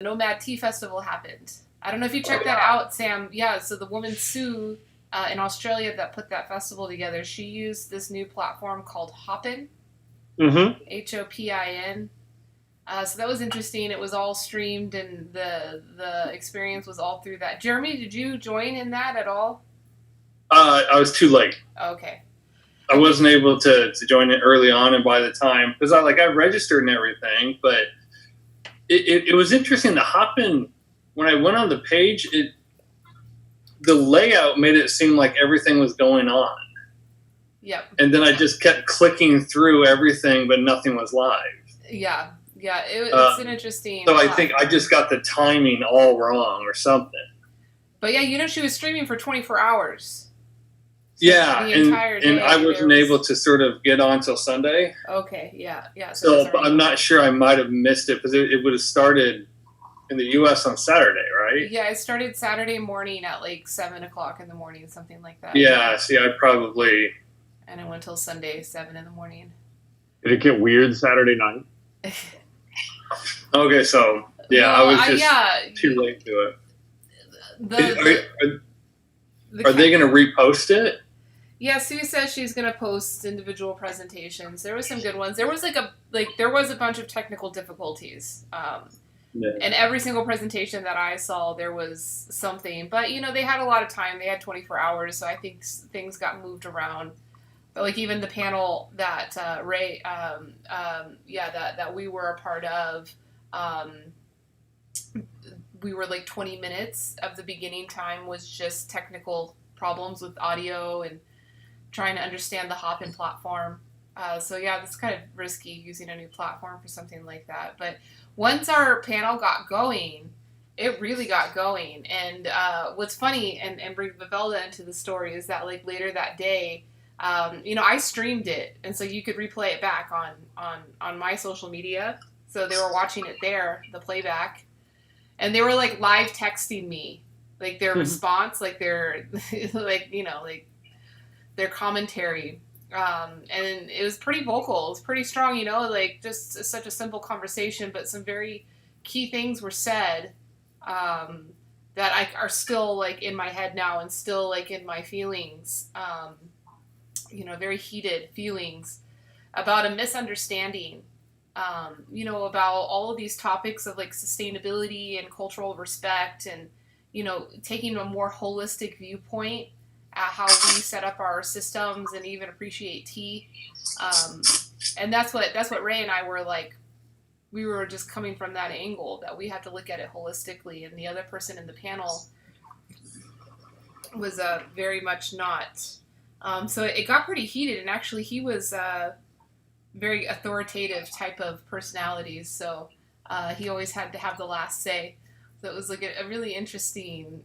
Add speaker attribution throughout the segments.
Speaker 1: Nomad Tea Festival happened. I don't know if you checked that out, Sam. Yeah, so the woman Sue in Australia that put that festival together, she used this new platform called Hopin,
Speaker 2: Mm-hmm.
Speaker 1: Hopin. So that was interesting. It was all streamed, and the experience was all through that. Jeremy, did you join in that at all?
Speaker 2: I was too late.
Speaker 1: Okay.
Speaker 2: I wasn't able to join it early on, and by the time, because I registered and everything, but it was interesting to hop in. When I went on the page, the layout made it seem like everything was going on.
Speaker 1: Yep.
Speaker 2: And then I just kept clicking through everything, but nothing was live.
Speaker 1: Yeah. Yeah, it's an interesting.
Speaker 2: So I think I just got the timing all wrong or something.
Speaker 1: But yeah, she was streaming for 24 hours.
Speaker 2: So yeah, and I wasn't able to sort of get on till Sunday.
Speaker 1: Okay, yeah.
Speaker 2: So I'm not sure, I might have missed it because it would have started in the U.S. on Saturday, right?
Speaker 1: Yeah, it started Saturday morning at like 7 o'clock in the morning, something like that.
Speaker 2: Yeah, see, I probably...
Speaker 1: And it went till Sunday, 7 in the morning.
Speaker 3: Did it get weird Saturday night?
Speaker 2: Okay, so, yeah, well, I was just too late to it. Are they going to repost it?
Speaker 1: Yeah, Sue says she's going to post individual presentations. There was some good ones. There was there was a bunch of technical difficulties. And every single presentation that I saw, there was something. But, they had a lot of time. They had 24 hours, so I think things got moved around. But, like, even the panel that Ray, that we were a part of, we were like 20 minutes of the beginning time was just technical problems with audio and trying to understand the Hopin platform. So yeah, that's kind of risky using a new platform for something like that. But once our panel got going, it really got going. And what's funny, and bring Vivelda into the story, is that like later that day, I streamed it, and so you could replay it back on my social media. So they were watching it there, the playback, and they were like live texting me, like their response, like their, like their commentary, and it was pretty vocal. It was pretty strong, like just such a simple conversation, but some very key things were said that are still like in my head now and still like in my feelings. Very heated feelings about a misunderstanding. About all of these topics of like sustainability and cultural respect and, taking a more holistic viewpoint at how we set up our systems and even appreciate tea. And that's what Ray and I were like, we were just coming from that angle that we had to look at it holistically. And the other person in the panel was very much not. So it got pretty heated, and actually he was very authoritative type of personalities, so he always had to have the last say. So it was like a really interesting,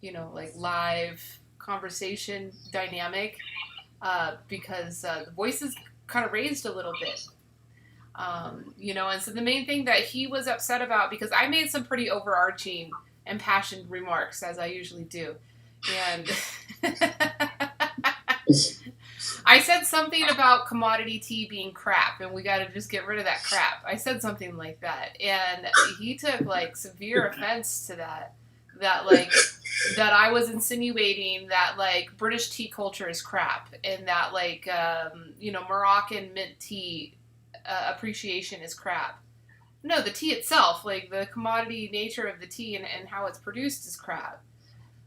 Speaker 1: like live conversation dynamic, because the voices kind of raised a little bit, and so the main thing that he was upset about, because I made some pretty overarching, impassioned remarks, as I usually do, and I said something about commodity tea being crap, and we got to just get rid of that crap. I said something like that, and he took like severe offense to that. That I was insinuating that like British tea culture is crap, and that like Moroccan mint tea appreciation is crap. No, the tea itself, like the commodity nature of the tea and how it's produced, is crap.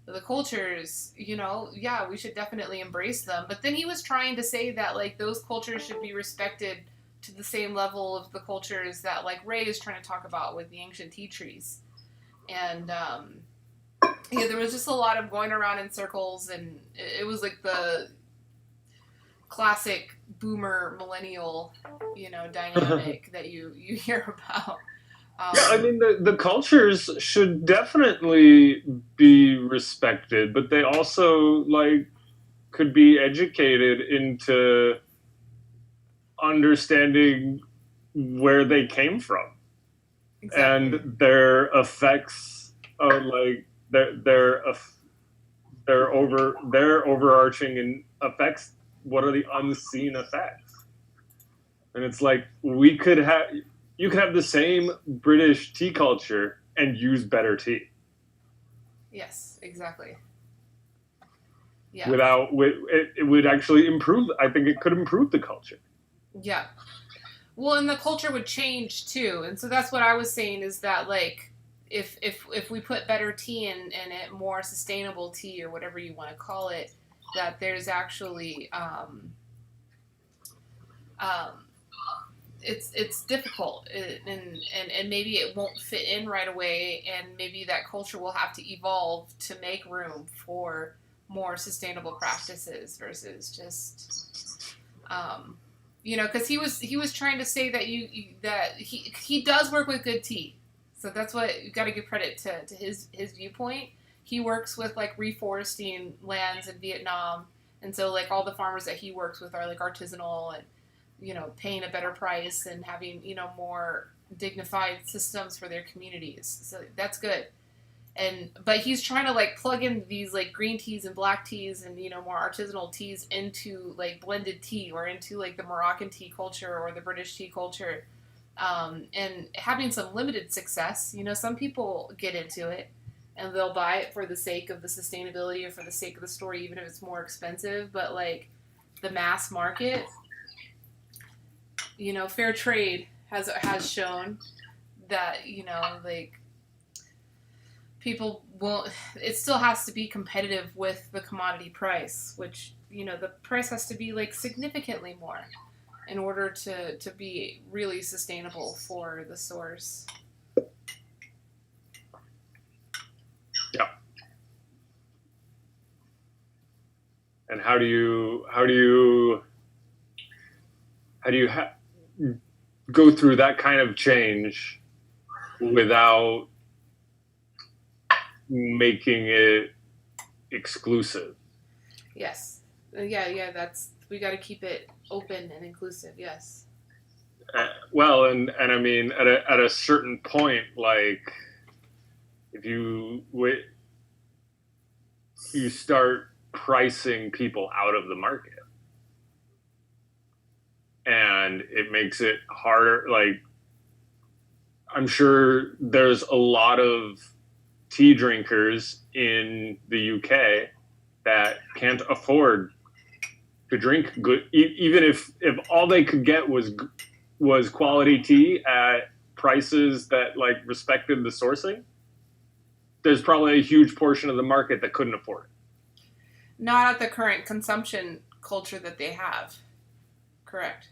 Speaker 1: The cultures, we should definitely embrace them. But then he was trying to say that like those cultures should be respected to the same level of the cultures that like Ray is trying to talk about with the ancient tea trees. And there was just a lot of going around in circles, and it was like the classic boomer millennial, dynamic that you hear about.
Speaker 3: Yeah, I mean, the cultures should definitely be respected, but they also, like, could be educated into understanding where they came from. Exactly. And their effects of, like, their overarching effects. What are the unseen effects? And it's like, we could have... you could have the same British tea culture and use better tea.
Speaker 1: Yes, exactly. Yeah.
Speaker 3: It would actually improve. I think it could improve the culture.
Speaker 1: Yeah. Well, and the culture would change too, and so that's what I was saying is that like if we put better tea in it, more sustainable tea or whatever you want to call it, that there's actually um, it's difficult and maybe it won't fit in right away, and maybe that culture will have to evolve to make room for more sustainable practices versus just because he was trying to say that that he does work with good tea, so that's what you got to give credit to his viewpoint. He works with like reforesting lands in Vietnam, and so like all the farmers that he works with are like artisanal and paying a better price and having more dignified systems for their communities. So that's good. But he's trying to like plug in these like green teas and black teas and more artisanal teas into like blended tea or into like the Moroccan tea culture or the British tea culture, and having some limited success. Some people get into it and they'll buy it for the sake of the sustainability or for the sake of the story, even if it's more expensive. But like the mass market, fair trade has shown that like people won't. It still has to be competitive with the commodity price, which the price has to be like significantly more in order to be really sustainable for the source.
Speaker 3: Yeah. And how do you go through that kind of change without making it exclusive?
Speaker 1: Yes. Yeah. We got to keep it open and inclusive. Yes.
Speaker 3: Well, and I mean, at a certain point, like if you start pricing people out of the market, and it makes it harder. Like, I'm sure there's a lot of tea drinkers in the UK that can't afford to drink good, even if all they could get was quality tea at prices that like respected the sourcing. There's probably a huge portion of the market that couldn't afford it.
Speaker 1: Not at the current consumption culture that they have. Correct.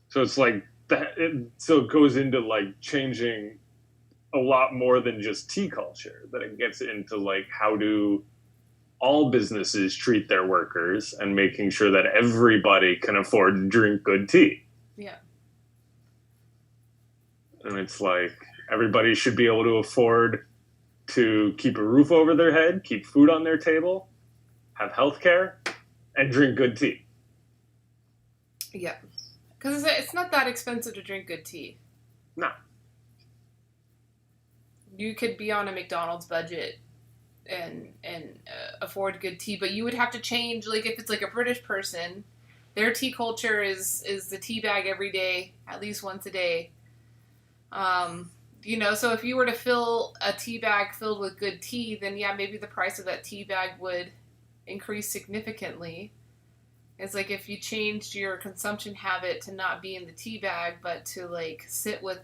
Speaker 3: So it's like that. So it goes into like changing a lot more than just tea culture. That it gets into like how do all businesses treat their workers and making sure that everybody can afford to drink good tea.
Speaker 1: Yeah.
Speaker 3: And it's like everybody should be able to afford to keep a roof over their head, keep food on their table, have health care, and drink good tea.
Speaker 1: Yeah. Because it's not that expensive to drink good tea.
Speaker 3: No.
Speaker 1: You could be on a McDonald's budget and afford good tea, but you would have to change. Like if it's like a British person, their tea culture is the tea bag every day, at least once a day. So if you were to fill a tea bag filled with good tea, then yeah, maybe the price of that tea bag would increase significantly. It's like if you changed your consumption habit to not be in the tea bag, but to like sit with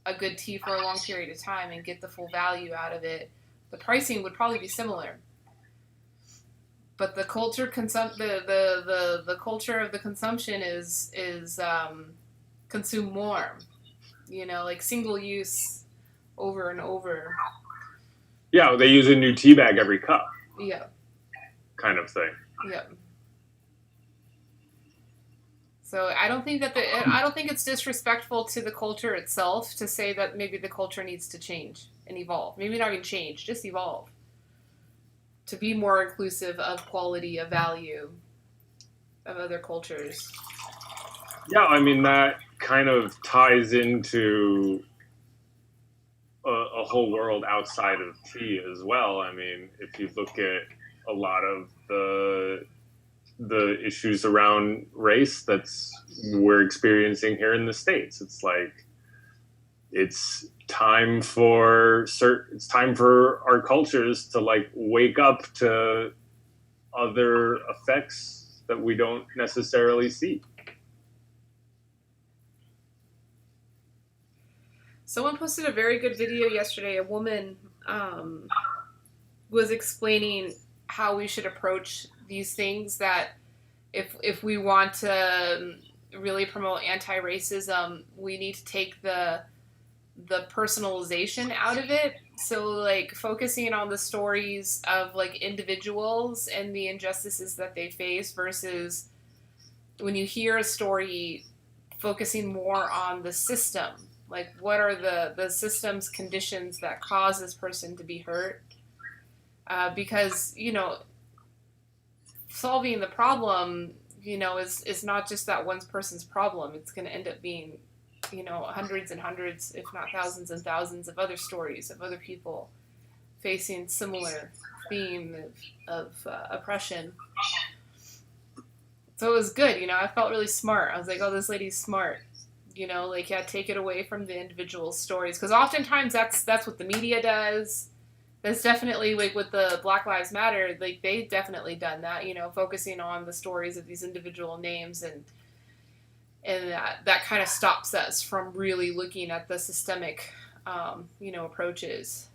Speaker 1: a good tea for a long period of time and get the full value out of it, the pricing would probably be similar. But the culture the culture of the consumption is consume more, like single use over and over.
Speaker 3: Yeah, they use a new tea bag every cup.
Speaker 1: Yeah.
Speaker 3: Kind of thing.
Speaker 1: Yeah. So I don't think it's disrespectful to the culture itself to say that maybe the culture needs to change and evolve. Maybe not even change, just evolve. To be more inclusive of quality, of value, of other cultures.
Speaker 3: Yeah, I mean, that kind of ties into a whole world outside of tea as well. I mean, if you look at a lot of the the issues around race that's we're experiencing here in the States. It's like it's time for our cultures to like wake up to other effects that we don't necessarily see.
Speaker 1: Someone posted a very good video yesterday. A woman was explaining how we should approach these things, that if we want to really promote anti-racism, we need to take the personalization out of it. So like focusing on the stories of like individuals and the injustices that they face, versus when you hear a story, focusing more on the system. Like what are the system's conditions that cause this person to be hurt? Because, you know, solving the problem, you know, is not just that one person's problem. It's going to end up being, you know, hundreds and hundreds, if not thousands and thousands of other stories of other people facing similar theme of oppression. So it was good, you know, I felt really smart. I was like, oh, this lady's smart. You know, like, yeah, take it away from the individual stories. Because oftentimes that's what the media does. That's definitely, like, with the Black Lives Matter, like, they've definitely done that, you know, focusing on the stories of these individual names, and that kind of stops us from really looking at the systemic, you know, approaches.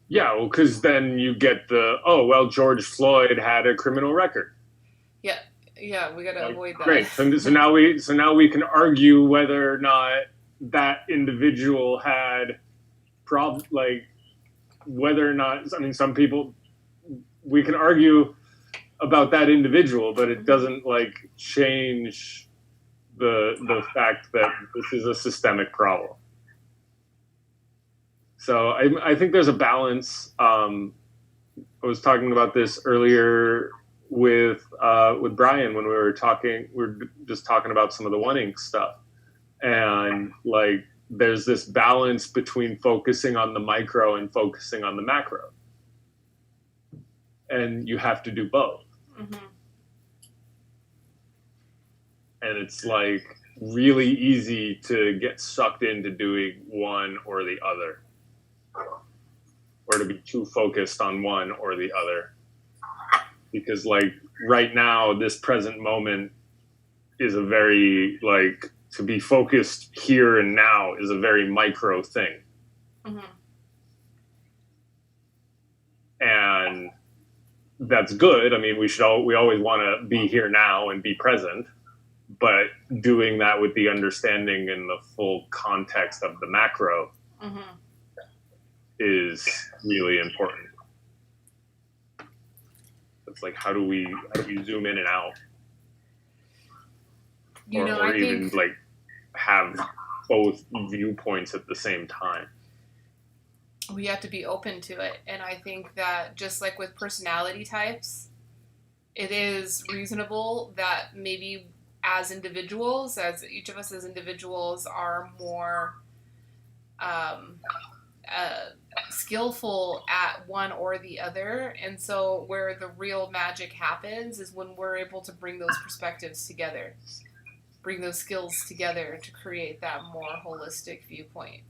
Speaker 3: Yeah, well, because then you get George Floyd had a criminal record.
Speaker 1: Yeah, we got to avoid that.
Speaker 3: Great. So now we can argue whether or not that individual had whether or not, I mean, some people, we can argue about that individual, but it doesn't like change the fact that this is a systemic problem. So I think there's a balance. I was talking about this earlier with Brian when we were just talking about some of the One Inc stuff, and like there's this balance between focusing on the micro and focusing on the macro, and you have to do both.
Speaker 1: Mm-hmm.
Speaker 3: And it's like really easy to get sucked into doing one or the other, or to be too focused on one or the other. Because like right now, this present moment is a very like, to be focused here and now is a very micro thing.
Speaker 1: Mm-hmm.
Speaker 3: And that's good. I mean, we always want to be here now and be present, but doing that with the understanding and the full context of the macro
Speaker 1: Mm-hmm.
Speaker 3: is really important. It's like, how do we zoom in and out?
Speaker 1: You know,
Speaker 3: or
Speaker 1: I
Speaker 3: even
Speaker 1: think
Speaker 3: like have both viewpoints at the same time.
Speaker 1: we have to be open to it. And I think that just like with personality types, it is reasonable that maybe as individuals, as each of us as individuals are more skillful at one or the other. And so where the real magic happens is when we're able to bring those perspectives together, bring those skills together to create that more holistic viewpoint.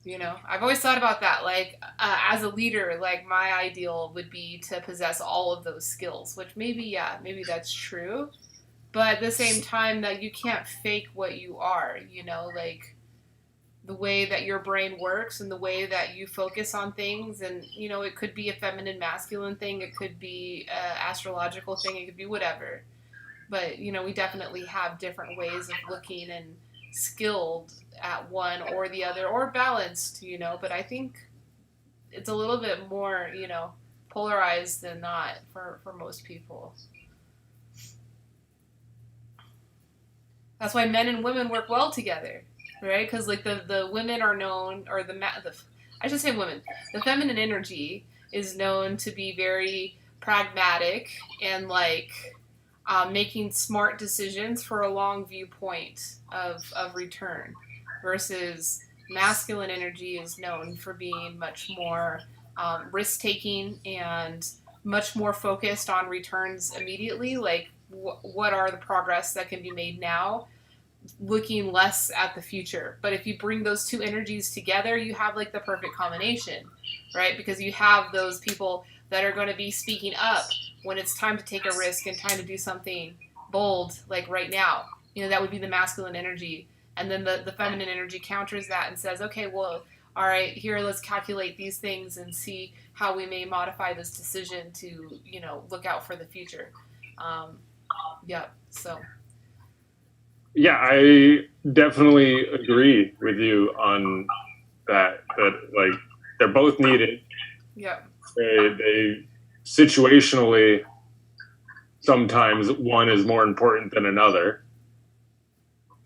Speaker 1: You know, I've always thought about that. Like, as a leader, like my ideal would be to possess all of those skills, which maybe that's true. But at the same time, that you can't fake what you are, you know, like the way that your brain works and the way that you focus on things. And, you know, it could be a feminine, masculine thing. It could be an astrological thing. It could be whatever. But, you know, we definitely have different ways of looking and skilled at one or the other, or balanced, you know. But I think it's a little bit more, you know, polarized than not for most people. That's why men and women work well together, right? Because like the women are known, or I should say women, the feminine energy is known to be very pragmatic and like making smart decisions for a long viewpoint of return, versus masculine energy is known for being much more risk-taking and much more focused on returns immediately, like what are the progress that can be made now, looking less at the future. But if you bring those two energies together, you have like the perfect combination, right? Because you have those people that are going to be speaking up when it's time to take a risk and time to do something bold, like right now. That would be the masculine energy. And then the feminine energy counters that and says, okay, well, all right, here, let's calculate these things and see how we may modify this decision to, look out for the future. So.
Speaker 3: Yeah, I definitely agree with you on that like they're both needed.
Speaker 1: Yeah.
Speaker 3: They situationally, sometimes one is more important than another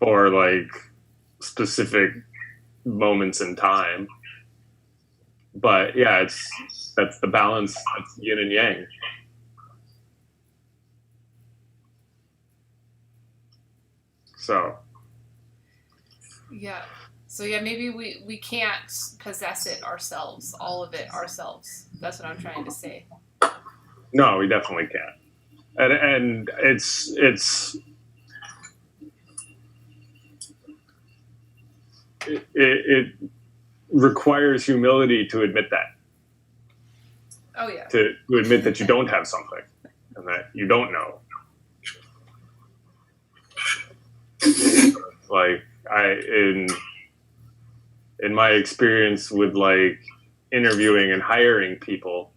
Speaker 3: for like specific moments in time. But yeah, that's the balance. That's yin and yang. So
Speaker 1: maybe we can't possess it ourselves, all of it ourselves. That's what I'm trying to say.
Speaker 3: No, we definitely can't. And it requires humility to admit that.
Speaker 1: Oh yeah.
Speaker 3: To admit that you don't have something and that you don't know. Like in my experience with like interviewing and hiring people,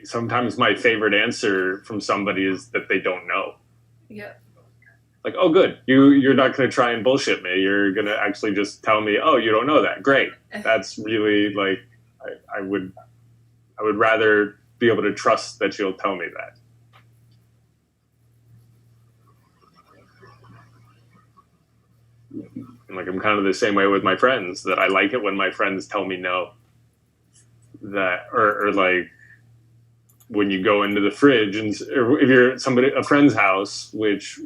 Speaker 3: sometimes my favorite answer from somebody is that they don't know.
Speaker 1: Yeah.
Speaker 3: Like, oh, good. You're not going to try and bullshit me. You're going to actually just tell me, oh, you don't know that. Great. That's really like, I would rather be able to trust that you'll tell me that. And like, I'm kind of the same way with my friends, that I like it when my friends tell me no. That, or like when you go into the fridge or if you're at a friend's house, which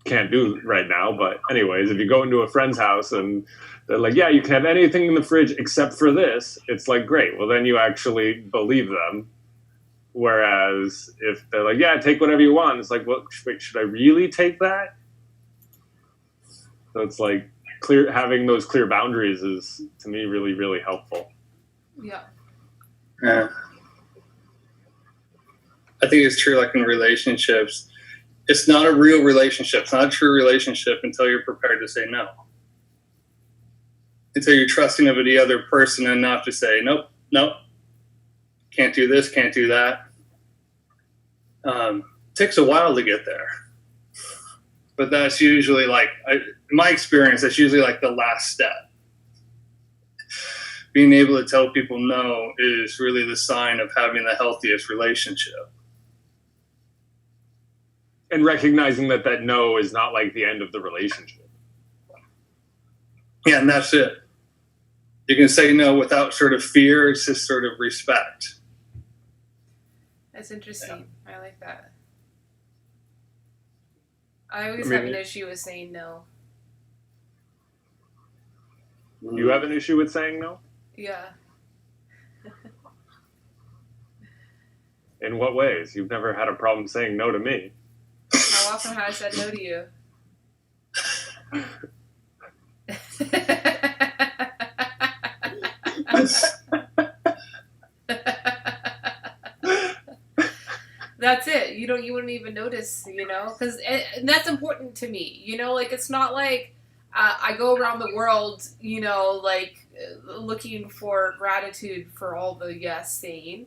Speaker 3: can't do right now, but anyways, if you go into a friend's house and they're like, yeah, you can have anything in the fridge except for this, it's like, great. Well, then you actually believe them. Whereas if they're like, yeah, take whatever you want, it's like, well, wait, should I really take that? So it's like having those clear boundaries is, to me, really, really helpful.
Speaker 1: Yeah.
Speaker 2: Yeah. I think it's true, like in relationships, it's not a real relationship. It's not a true relationship until you're prepared to say no. Until you're trusting of the other person enough to say, nope, can't do this, can't do that. It takes a while to get there. But that's usually like, in my experience, that's usually like the last step. Being able to tell people no is really the sign of having the healthiest relationship.
Speaker 3: And recognizing that no is not like the end of the relationship.
Speaker 2: Yeah, and that's it. You can say no without sort of fear. It's just sort of respect.
Speaker 1: That's interesting. Yeah. I like that. I always have an issue with saying no.
Speaker 3: You have an issue with saying no?
Speaker 1: Yeah.
Speaker 3: In what ways? You've never had a problem saying no to me.
Speaker 1: How often have I said no to you? That's it. You wouldn't even notice, because that's important to me. Like it's not like I go around the world, like looking for gratitude for all the yes saying.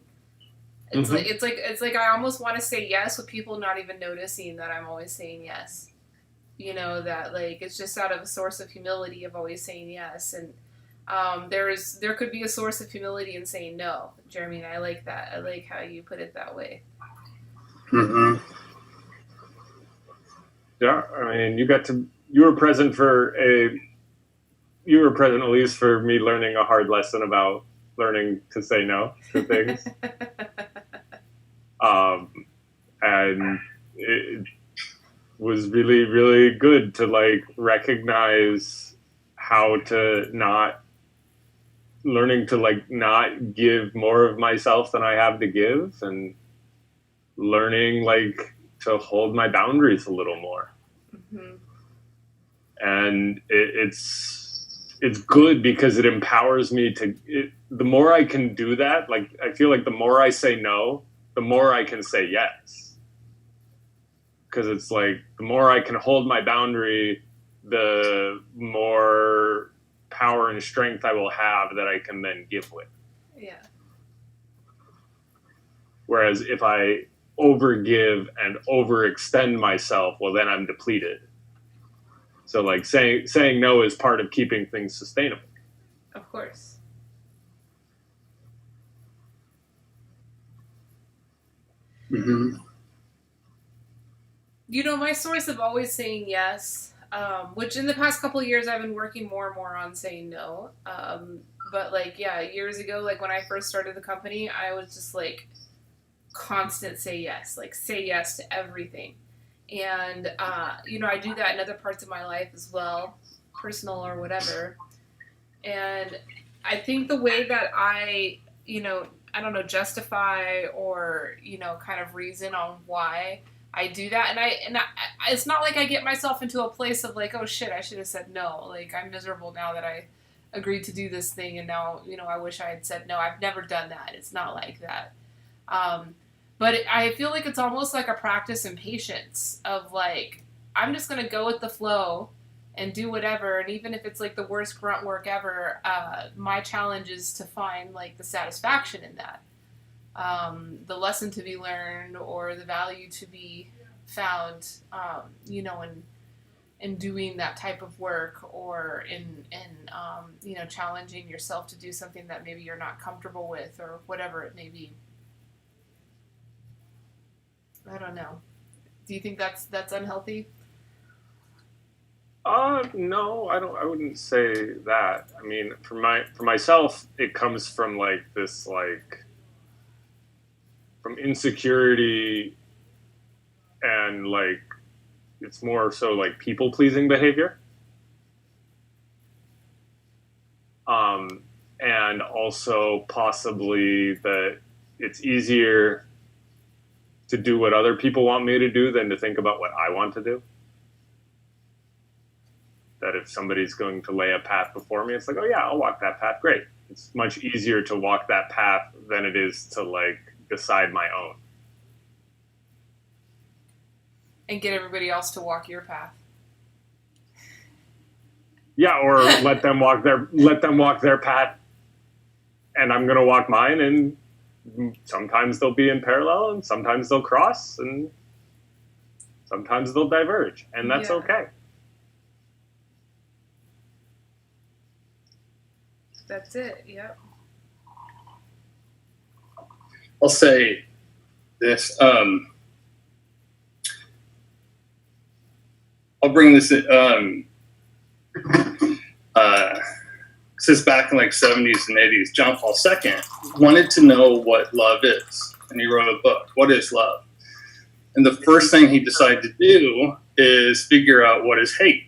Speaker 1: It's like I almost want to say yes with people not even noticing that I'm always saying yes. That like it's just out of a source of humility of always saying yes, and there could be a source of humility in saying no. Jeremy, I like that. I like how you put it that way.
Speaker 2: Mm-hmm.
Speaker 3: Yeah, I mean, you were present at least for me learning a hard lesson about learning to say no to things. And it was really, really good to like recognize how to not learning to like not give more of myself than I have to give, and learning like to hold my boundaries a little more.
Speaker 1: Mm-hmm.
Speaker 3: And it's good because it empowers me to. The more I can do that, like I feel like the more I say no, the more I can say yes. Because it's like the more I can hold my boundary, the more power and strength I will have that I can then give with.
Speaker 1: Yeah.
Speaker 3: Whereas if I overgive and overextend myself, well, then I'm depleted. So like saying no is part of keeping things sustainable.
Speaker 1: Of course.
Speaker 2: Mm-hmm.
Speaker 1: You know, my source of always saying yes, which in the past couple of years I've been working more and more on saying no. But like, yeah, years ago, like when I first started the company, I was just like constant say yes, like say yes to everything. And, you know, I do that in other parts of my life as well, personal or whatever. And I think the way that you know, I don't know, justify or, you know, kind of reason on why I do that. And it's not like I get myself into a place of like, oh shit, I should have said no. Like, I'm miserable now that I agreed to do this thing. And now, you know, I wish I had said no. I've never done that. It's not like that. Um, I feel like it's almost like a practice in patience of like, I'm just going to go with the flow and do whatever. And even if it's like the worst grunt work ever, my challenge is to find like the satisfaction in that, the lesson to be learned or the value to be found, you know, in doing that type of work or in you know, challenging yourself to do something that maybe you're not comfortable with or whatever it may be. I don't know. Do you think that's unhealthy?
Speaker 3: No, I don't. I wouldn't say that. I mean, for myself, it comes from like this, like from insecurity, and like it's more so like people pleasing behavior. And also possibly that it's easier to do what other people want me to do than to think about what I want to do. That if somebody's going to lay a path before me, it's like, oh yeah, I'll walk that path. Great. It's much easier to walk that path than it is to like decide my own.
Speaker 1: And get everybody else to walk your path.
Speaker 3: Yeah, or let them walk their path, and I'm gonna walk mine, and sometimes they'll be in parallel, and sometimes they'll cross, and sometimes they'll diverge, and that's
Speaker 1: Yeah.
Speaker 3: okay.
Speaker 1: That's it. Yep.
Speaker 2: I'll say this. I'll bring this. Since back in like 70s and 80s, John Paul II wanted to know what love is, and he wrote a book. What is love? And the first thing he decided to do is figure out what is hate.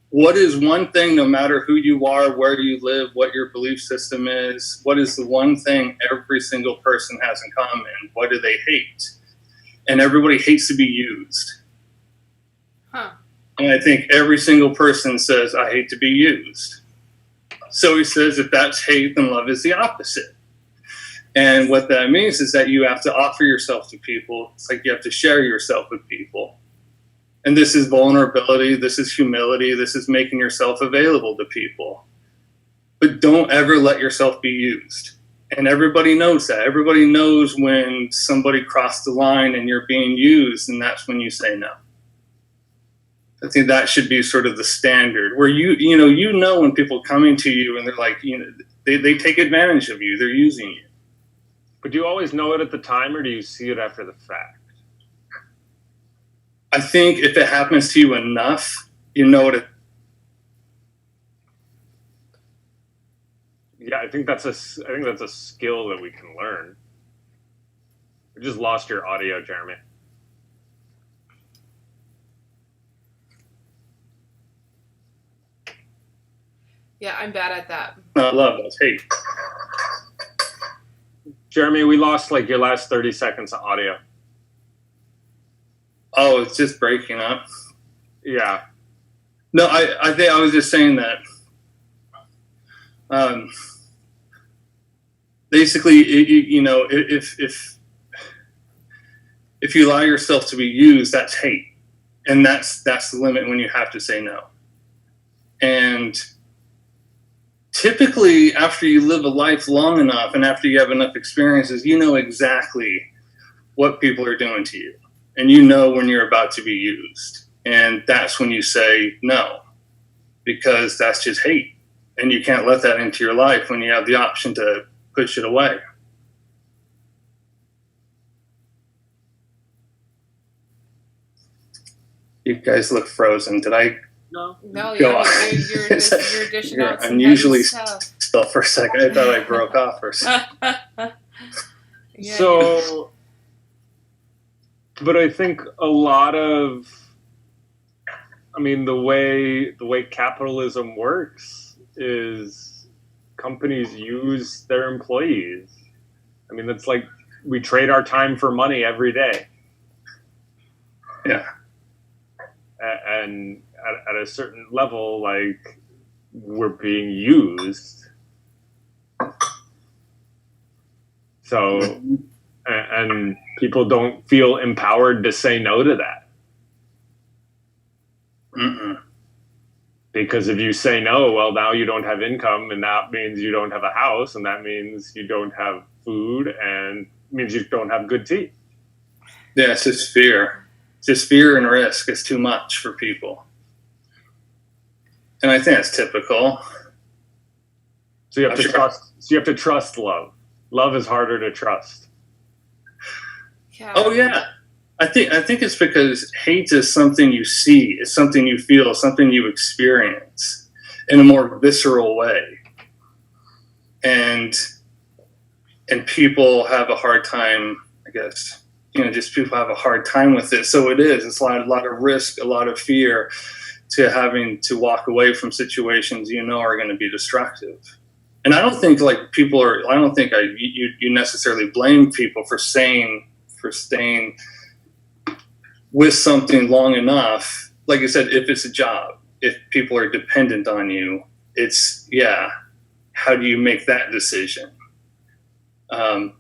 Speaker 2: What is one thing, no matter who you are, where you live, what your belief system is, what is the one thing every single person has in common? What do they hate? And everybody hates to be used.
Speaker 1: Huh.
Speaker 2: And I think every single person says, I hate to be used. So he says, if that's hate, then love is the opposite. And what that means is that you have to offer yourself to people. It's like you have to share yourself with people. And this is vulnerability, this is humility, this is making yourself available to people. But don't ever let yourself be used. And everybody knows that. Everybody knows when somebody crossed the line and you're being used, and that's when you say no. I think that should be sort of the standard where you know when people coming to you and they're like, they take advantage of you, they're using you.
Speaker 3: But do you always know it at the time, or do you see it after the fact?
Speaker 2: I think if it happens to you enough, you know it.
Speaker 3: Yeah, I think that's a skill that we can learn. We just lost your audio, Jeremy.
Speaker 1: Yeah, I'm bad at that.
Speaker 2: Not love, that's hate.
Speaker 3: Jeremy, we lost like your last 30 seconds of audio.
Speaker 2: Oh, it's just breaking up.
Speaker 3: Yeah.
Speaker 2: No, I think I was just saying that. Basically, if you allow yourself to be used, that's hate, and that's the limit when you have to say no. And typically, after you live a life long enough, and after you have enough experiences, you know exactly what people are doing to you, and you know when you're about to be used, and that's when you say no, because that's just hate, and you can't let that into your life when you have the option to push it away. You guys look frozen. Did I?
Speaker 3: No.
Speaker 1: No,
Speaker 2: Go
Speaker 1: yeah,
Speaker 2: on.
Speaker 1: you're dishing
Speaker 2: You're
Speaker 1: out some
Speaker 2: unusually
Speaker 1: heavy stuff.
Speaker 2: still for a second. I thought I broke off for a second.
Speaker 1: Yeah,
Speaker 3: So, but I think a lot of, I mean, the way capitalism works is companies use their employees. I mean, that's like we trade our time for money every day.
Speaker 2: Yeah.
Speaker 3: And at a certain level, like, we're being used. So, and people don't feel empowered to say no to that.
Speaker 2: Mm-mm.
Speaker 3: Because if you say no, well, now you don't have income, and that means you don't have a house, and that means you don't have food, and means you don't have good tea.
Speaker 2: Yeah, it's just fear. Just fear and risk is too much for people. And I think that's typical.
Speaker 3: So you have to trust. So you have to trust love. Love is harder to trust.
Speaker 1: yeah.
Speaker 2: Oh yeah. I think it's because hate is something you see, it's something you feel, something you experience in a more visceral way. And people have a hard time, I guess. Just people have a hard time with it. So it's a lot of risk, a lot of fear to having to walk away from situations are going to be destructive. And I don't think you necessarily blame people for staying with something long enough. Like I said, if it's a job, if people are dependent on you, how do you make that decision?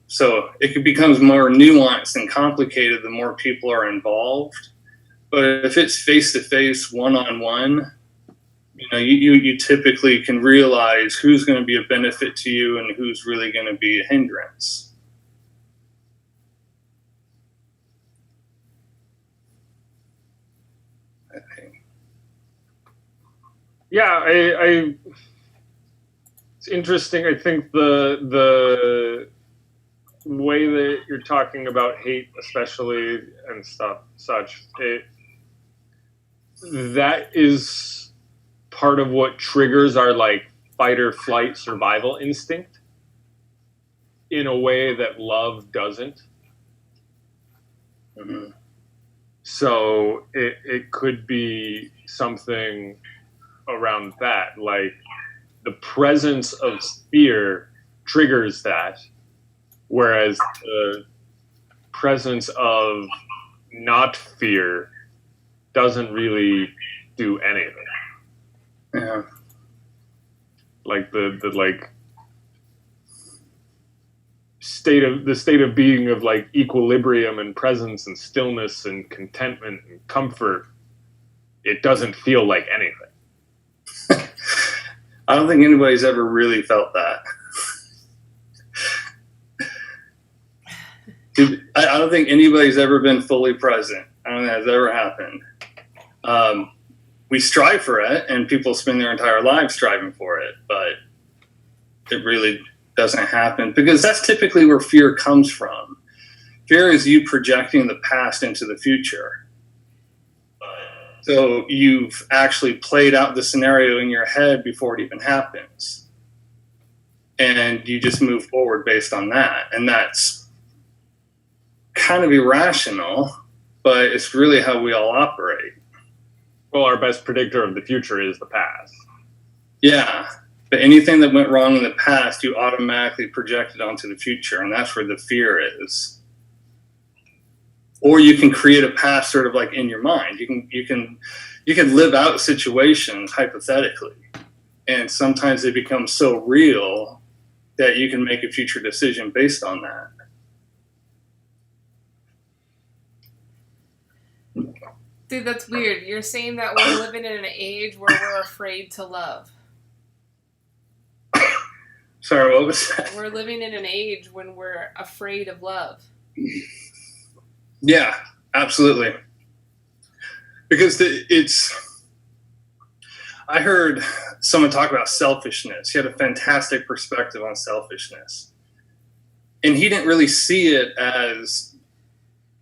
Speaker 2: So it becomes more nuanced and complicated the more people are involved. But if it's face-to-face, one-on-one, you typically can realize who's going to be a benefit to you and who's really going to be a hindrance. I think.
Speaker 3: Yeah, I it's interesting. I think the way that you're talking about hate, especially and such, that is part of what triggers our like fight or flight survival instinct in a way that love doesn't.
Speaker 2: Mm-hmm.
Speaker 3: So it could be something around that, like the presence of fear triggers that, whereas the presence of not fear doesn't really do anything.
Speaker 2: Yeah.
Speaker 3: Like the like state of being of like equilibrium and presence and stillness and contentment and comfort, it doesn't feel like anything.
Speaker 2: I don't think anybody's ever really felt that. I don't think anybody's ever been fully present. I don't think that's ever happened. We strive for it, and people spend their entire lives striving for it, but it really doesn't happen because that's typically where fear comes from. Fear is you projecting the past into the future. So you've actually played out the scenario in your head before it even happens. And you just move forward based on that. And that's kind of irrational, but it's really how we all operate.
Speaker 3: Well, our best predictor of the future is the past.
Speaker 2: Yeah, But anything that went wrong in the past, you automatically project it onto the future, and that's where the fear is. Or you can create a past sort of like in your mind. You can live out situations hypothetically, and sometimes they become so real that you can make a future decision based on that.
Speaker 1: Dude, that's weird. You're saying that we're living in an age where we're afraid to love.
Speaker 2: Sorry, what was that?
Speaker 1: We're living in an age when we're afraid of love.
Speaker 2: Yeah, absolutely. Because I heard someone talk about selfishness. He had a fantastic perspective on selfishness. And he didn't really see it as,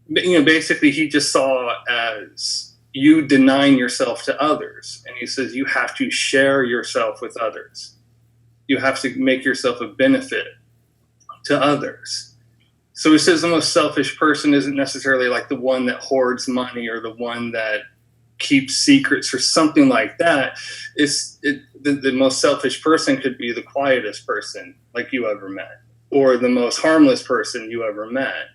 Speaker 2: basically he just saw it as you denying yourself to others. And he says you have to share yourself with others. You have to make yourself a benefit to others. So he says the most selfish person isn't necessarily like the one that hoards money or the one that keeps secrets or something like that. The most selfish person could be the quietest person like you ever met, or the most harmless person you ever met.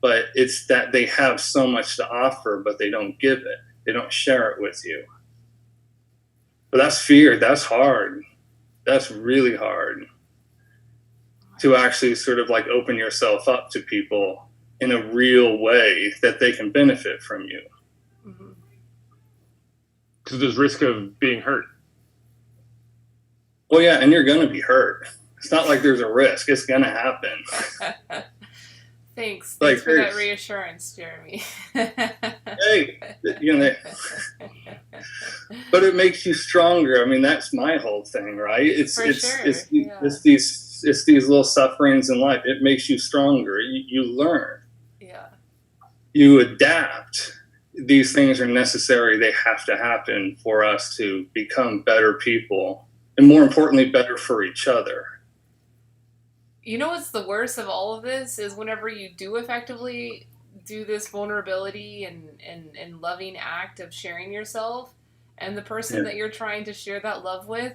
Speaker 2: But it's that they have so much to offer, but they don't give it. They don't share it with you. But that's fear. That's hard. That's really hard to actually sort of like open yourself up to people in a real way that they can benefit from you.
Speaker 3: Because there's risk of being hurt.
Speaker 2: Well, yeah, and you're going to be hurt. It's not like there's a risk. It's going to happen.
Speaker 1: Thanks
Speaker 2: Like,
Speaker 1: for that reassurance, Jeremy.
Speaker 2: Hey, but it makes you stronger. I mean, that's my whole thing, right? It's these little sufferings in life. It makes you stronger. You learn.
Speaker 1: Yeah.
Speaker 2: You adapt. These things are necessary. They have to happen for us to become better people, and more importantly, better for each other.
Speaker 1: You know what's the worst of all of this is whenever you do effectively do this vulnerability and loving act of sharing yourself, and the person that you're trying to share that love with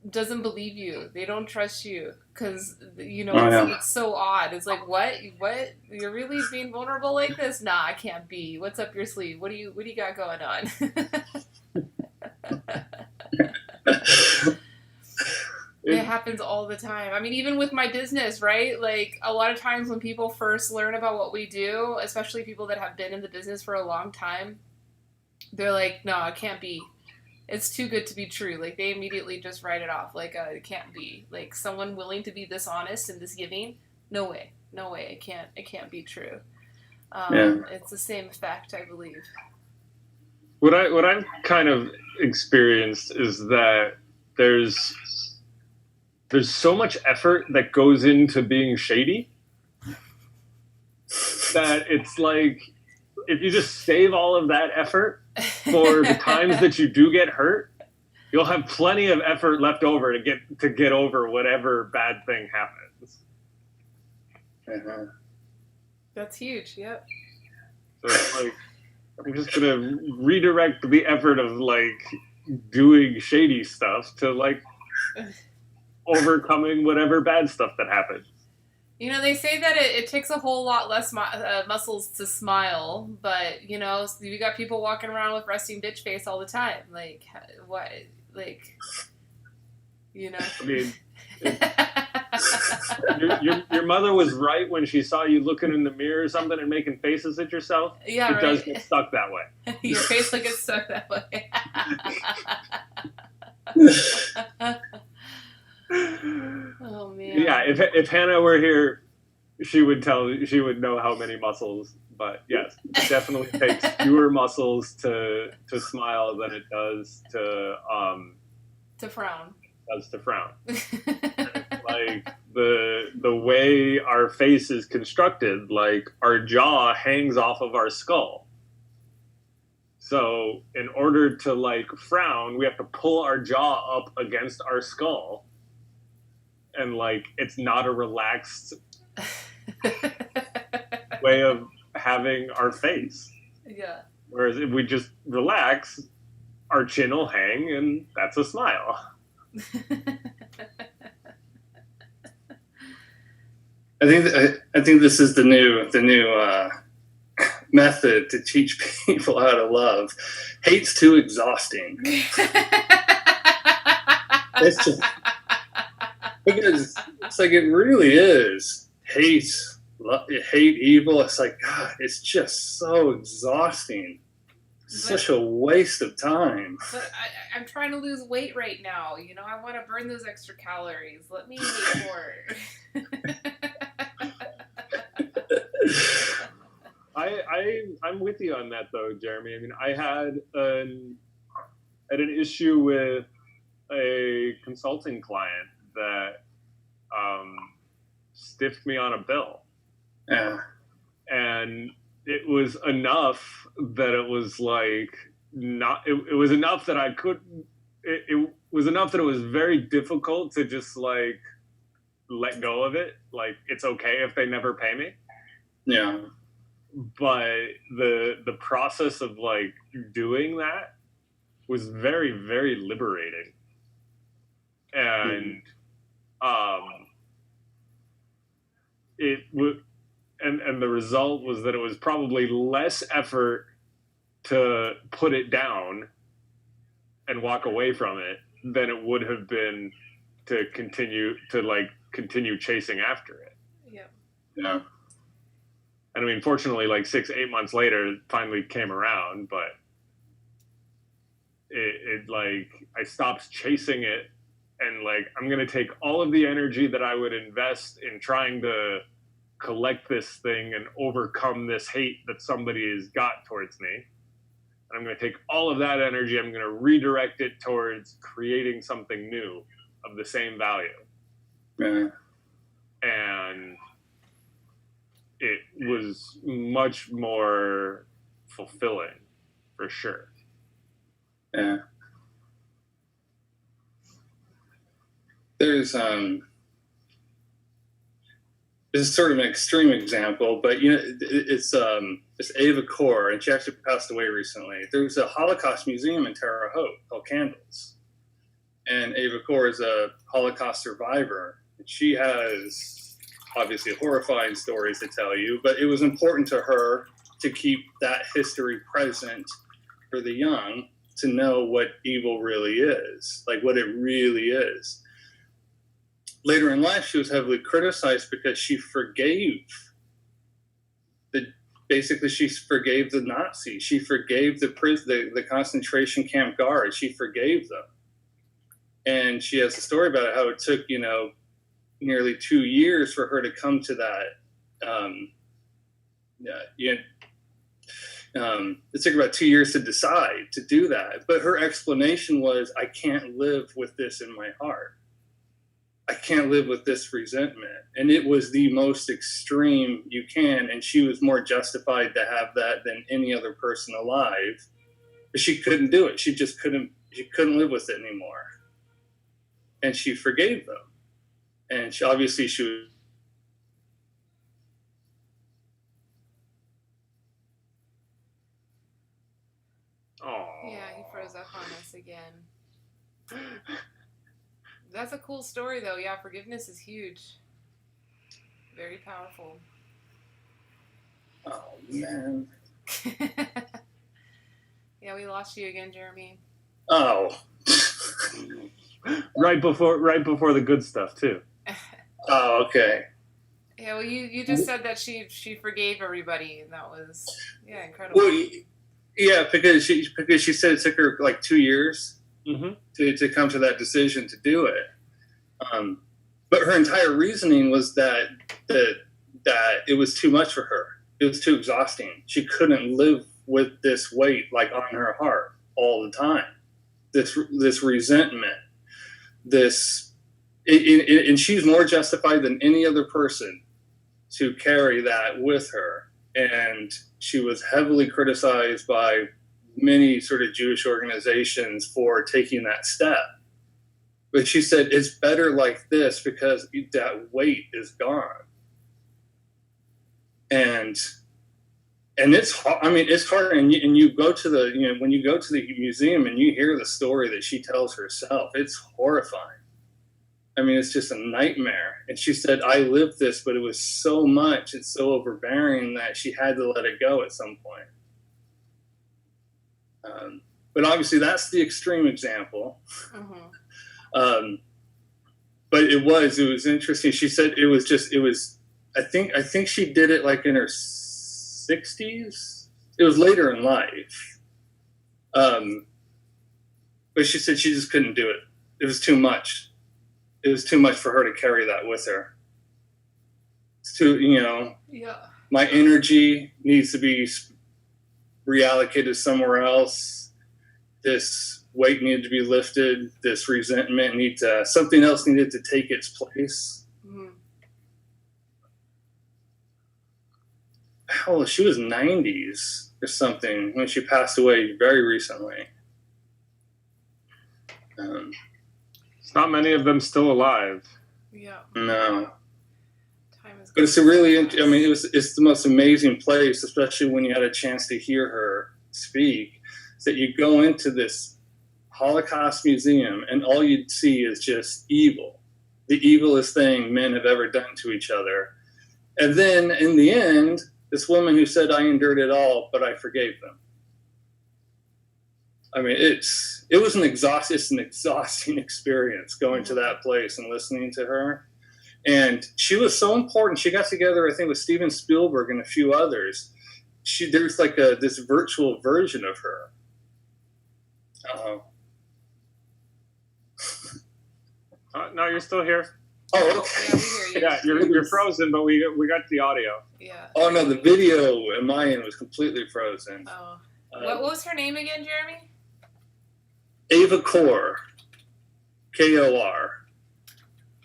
Speaker 1: doesn't believe you. They don't trust you because, it's so odd. It's like, what? You're really being vulnerable like this? Nah, I can't be. What's up your sleeve? What do you got going on? It happens all the time. I mean, even with my business, right? Like, a lot of times when people first learn about what we do, especially people that have been in the business for a long time, they're like, no, it can't be. It's too good to be true. Like, they immediately just write it off. Like, it can't be. Like, someone willing to be this honest and this giving? No way. No way. It can't be true. It's the same effect, I believe.
Speaker 3: What I've kind of experienced is that there's so much effort that goes into being shady that it's like, if you just save all of that effort for the times that you do get hurt, you'll have plenty of effort left over to get over whatever bad thing happens.
Speaker 1: That's huge. Yep.
Speaker 3: So it's like, I'm just gonna redirect the effort of like doing shady stuff to like overcoming whatever bad stuff that happens.
Speaker 1: They say that it takes a whole lot less muscles to smile, but, you got people walking around with resting bitch face all the time. Like, what? Like,
Speaker 3: I mean, your mother was right when she saw you looking in the mirror or something and making faces at yourself.
Speaker 1: Yeah,
Speaker 3: it does get stuck that way.
Speaker 1: Your face will get stuck that way. Oh man.
Speaker 3: Yeah, if Hannah were here, she would know how many muscles. But yes, it definitely takes fewer muscles to smile than it does to
Speaker 1: frown.
Speaker 3: Like the way our face is constructed, like our jaw hangs off of our skull. So in order to like frown, we have to pull our jaw up against our skull. And like, it's not a relaxed way of having our face.
Speaker 1: Yeah.
Speaker 3: Whereas if we just relax, our chin will hang and that's a smile.
Speaker 2: I think this is the new method to teach people how to love. Hate's too exhausting. It's just because it's like it really is. Hate, evil. It's like God. It's just so exhausting. Such a waste of time.
Speaker 1: But I'm trying to lose weight right now. You know, I want to burn those extra calories. Let me eat more.
Speaker 3: I'm with you on that though, Jeremy. I mean, I had an issue with a consulting client that stiffed me on a bill.
Speaker 2: Yeah.
Speaker 3: And it was enough that it was like not. It was enough that I couldn't. It was enough that it was very difficult to just like let go of it. Like it's okay if they never pay me.
Speaker 2: Yeah.
Speaker 3: But the process of like doing that was very, very liberating. And it would and the result was that it was probably less effort to put it down and walk away from it than it would have been to continue chasing after it.
Speaker 1: Yeah.
Speaker 2: Yeah.
Speaker 3: And I mean, fortunately, like 6-8 months later, it finally came around, but it like, I stopped chasing it and like, I'm going to take all of the energy that I would invest in trying to collect this thing and overcome this hate that somebody has got towards me. And I'm going to take all of that energy, I'm going to redirect it towards creating something new of the same value.
Speaker 2: Yeah.
Speaker 3: And it was much more fulfilling, for sure.
Speaker 2: Yeah. There's this is sort of an extreme example, but you know, it's Ava Kor, and she actually passed away recently. There's a Holocaust museum in Terre Haute called Candles, and Ava Kor is a Holocaust survivor. She has obviously horrifying stories to tell you, but it was important to her to keep that history present for the young to know what evil really is, like what it really is. Later in life, she was heavily criticized because she forgave she forgave the Nazis. She forgave the concentration camp guards. She forgave them. And she has a story about it, how it took, you know, nearly 2 years for her to come to that. It took about 2 years to decide to do that. But her explanation was, I can't live with this in my heart. I can't live with this resentment. And it was the most extreme you can. And she was more justified to have that than any other person alive. But she couldn't do it. She couldn't live with it anymore. And she forgave them. And she was.
Speaker 3: Oh.
Speaker 1: Yeah, he froze up on us again. That's a cool story, though. Yeah, forgiveness is huge. Very powerful.
Speaker 2: Oh, man.
Speaker 1: Yeah, we lost you again, Jeremy.
Speaker 2: Oh.
Speaker 3: Right before the good stuff, too.
Speaker 2: Oh, okay.
Speaker 1: Yeah, well, you just said that she forgave everybody, and that was, yeah, incredible.
Speaker 2: Well, yeah, because she said it took her like 2 years to come to that decision to do it. But her entire reasoning was that it was too much for her. It was too exhausting. She couldn't live with this weight like on her heart all the time. This resentment, and she's more justified than any other person to carry that with her. And she was heavily criticized by many sort of Jewish organizations for taking that step. But she said, it's better like this because that weight is gone. And and it's hard. I mean, it's hard. And you go to the, when you go to the museum and you hear the story that she tells herself, it's horrifying. I mean, it's just a nightmare. And she said, I lived this, but it was so much, it's so overbearing that she had to let it go at some point. But obviously that's the extreme example.
Speaker 1: Mm-hmm.
Speaker 2: But it was interesting. She said I think she did it like in her 60s. It was later in life. But she said she just couldn't do it. It was too much. It was too much for her to carry that with her. It's too,
Speaker 1: Yeah.
Speaker 2: my energy needs to be reallocated somewhere else. This weight needed to be lifted. This resentment something else needed to take its place.
Speaker 1: Mm-hmm.
Speaker 2: Hell, she was 90s or something when she passed away very recently.
Speaker 3: It's not many of them still alive.
Speaker 1: Yeah.
Speaker 2: No.
Speaker 1: Time is.
Speaker 2: But it's a really, I mean, it's the most amazing place, especially when you had a chance to hear her speak, that you go into this Holocaust museum and all you'd see is just evil, the evilest thing men have ever done to each other. And then in the end, this woman who said, I endured it all, but I forgave them. I mean, it was an exhausting experience going to that place and listening to her. And she was so important. She got together, I think, with Steven Spielberg and a few others. There's like this virtual version of her.
Speaker 3: No, you're still here.
Speaker 2: Oh, okay.
Speaker 1: Yeah, we hear you.
Speaker 3: Yeah, you're frozen, but we got the audio.
Speaker 1: Yeah.
Speaker 2: Oh no, the video in my end was completely frozen.
Speaker 1: Oh. What was her name again, Jeremy?
Speaker 2: Ava Kor, Kor.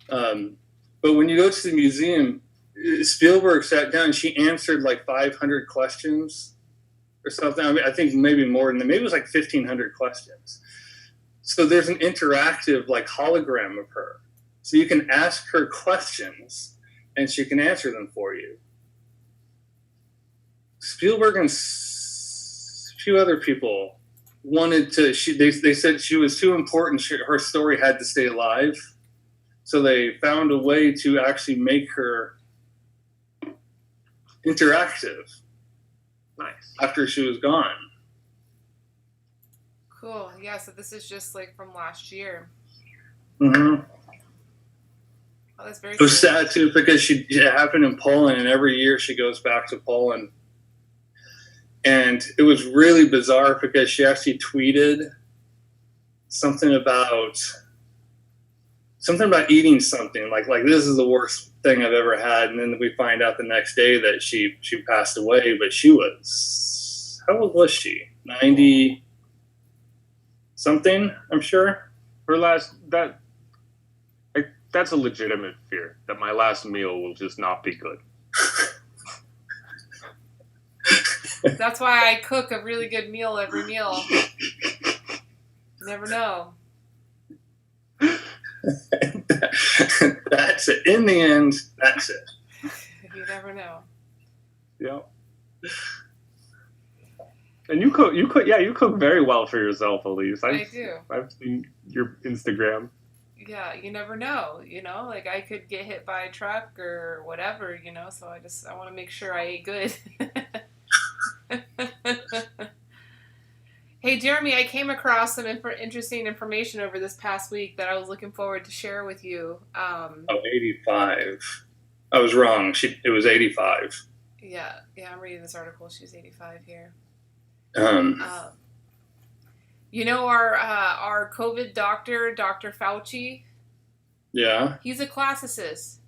Speaker 2: But when you go to the museum, Spielberg sat down and she answered like 500 questions or something. I mean, I think maybe more than that. Maybe it was like 1,500 questions. So there's an interactive like hologram of her. So you can ask her questions and she can answer them for you. Spielberg and a few other people wanted to, they said she was too important. Her story had to stay alive. So they found a way to actually make her interactive.
Speaker 3: Nice.
Speaker 2: After she was gone.
Speaker 1: Cool. Yeah, so this is just like from last year.
Speaker 2: Mm-hmm.
Speaker 1: Oh, that's very
Speaker 2: It was
Speaker 1: cool.
Speaker 2: sad too because it happened in Poland, and every year she goes back to Poland. And it was really bizarre because she actually tweeted something about eating something like this is the worst thing I've ever had, and then we find out the next day that she passed away. But she was, how old was she? 90 something, I'm sure.
Speaker 3: Her that's a legitimate fear that my last meal will just not be good.
Speaker 1: That's why I cook a really good meal every meal. You never know.
Speaker 2: That's it. In the end, that's it.
Speaker 1: You never know.
Speaker 3: Yeah. And you cook very well for yourself, Elise.
Speaker 1: I do.
Speaker 3: I've seen your Instagram.
Speaker 1: Yeah, you never know, like I could get hit by a truck or whatever, so I want to make sure I ate good. Hey, Jeremy, I came across some interesting information over this past week that I was looking forward to share with you.
Speaker 2: 85. I was wrong. It was 85.
Speaker 1: Yeah, I'm reading this article. She's 85 here. Our COVID doctor, Dr. Fauci?
Speaker 2: Yeah.
Speaker 1: He's a classicist.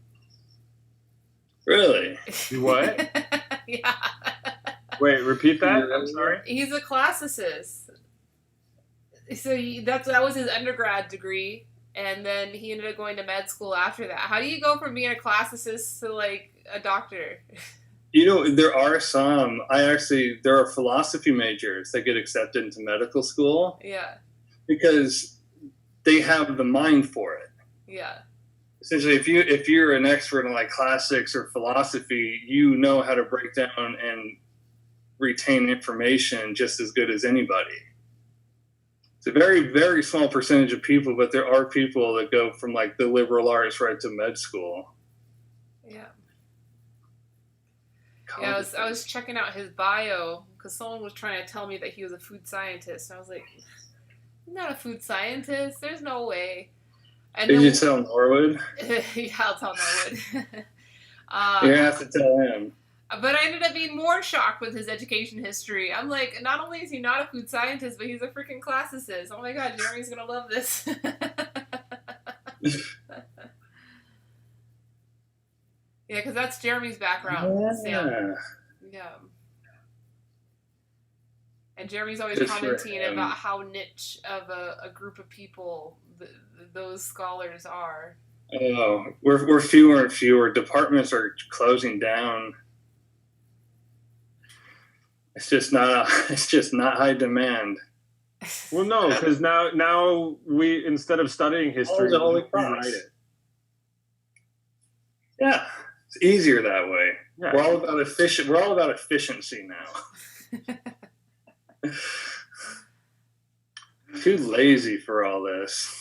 Speaker 2: Really?
Speaker 3: What?
Speaker 1: Yeah.
Speaker 3: Wait, repeat that? I'm sorry?
Speaker 1: He's a classicist. So that was his undergrad degree, and then he ended up going to med school after that. How do you go from being a classicist to, like, a doctor?
Speaker 2: There are there are philosophy majors that get accepted into medical school.
Speaker 1: Yeah.
Speaker 2: Because they have the mind for it.
Speaker 1: Yeah.
Speaker 2: Essentially, if you're an expert in like classics or philosophy, you know how to break down and retain information just as good as anybody. It's a very, very small percentage of people, but there are people that go from like the liberal arts right to med school.
Speaker 1: Yeah. Yeah, I was checking out his bio because someone was trying to tell me that he was a food scientist. And I was like, I'm not a food scientist. There's no way. And
Speaker 2: Did you tell Norwood?
Speaker 1: Yeah, I'll tell Norwood.
Speaker 2: You're going to have to tell him.
Speaker 1: But I ended up being more shocked with his education history. I'm like, not only is he not a food scientist, but he's a freaking classicist. Oh my god, Jeremy's going to love this. Yeah, because that's Jeremy's background.
Speaker 2: Yeah.
Speaker 1: Yeah. And Jeremy's always commenting about how niche of a group of people those scholars are.
Speaker 2: Oh, we're fewer and fewer. Departments are closing down. It's just not high demand.
Speaker 3: Well, no, because now we, instead of studying history, we write it.
Speaker 2: Yeah, it's easier that way.
Speaker 3: Yeah.
Speaker 2: We're all about efficiency now. Too lazy for all this.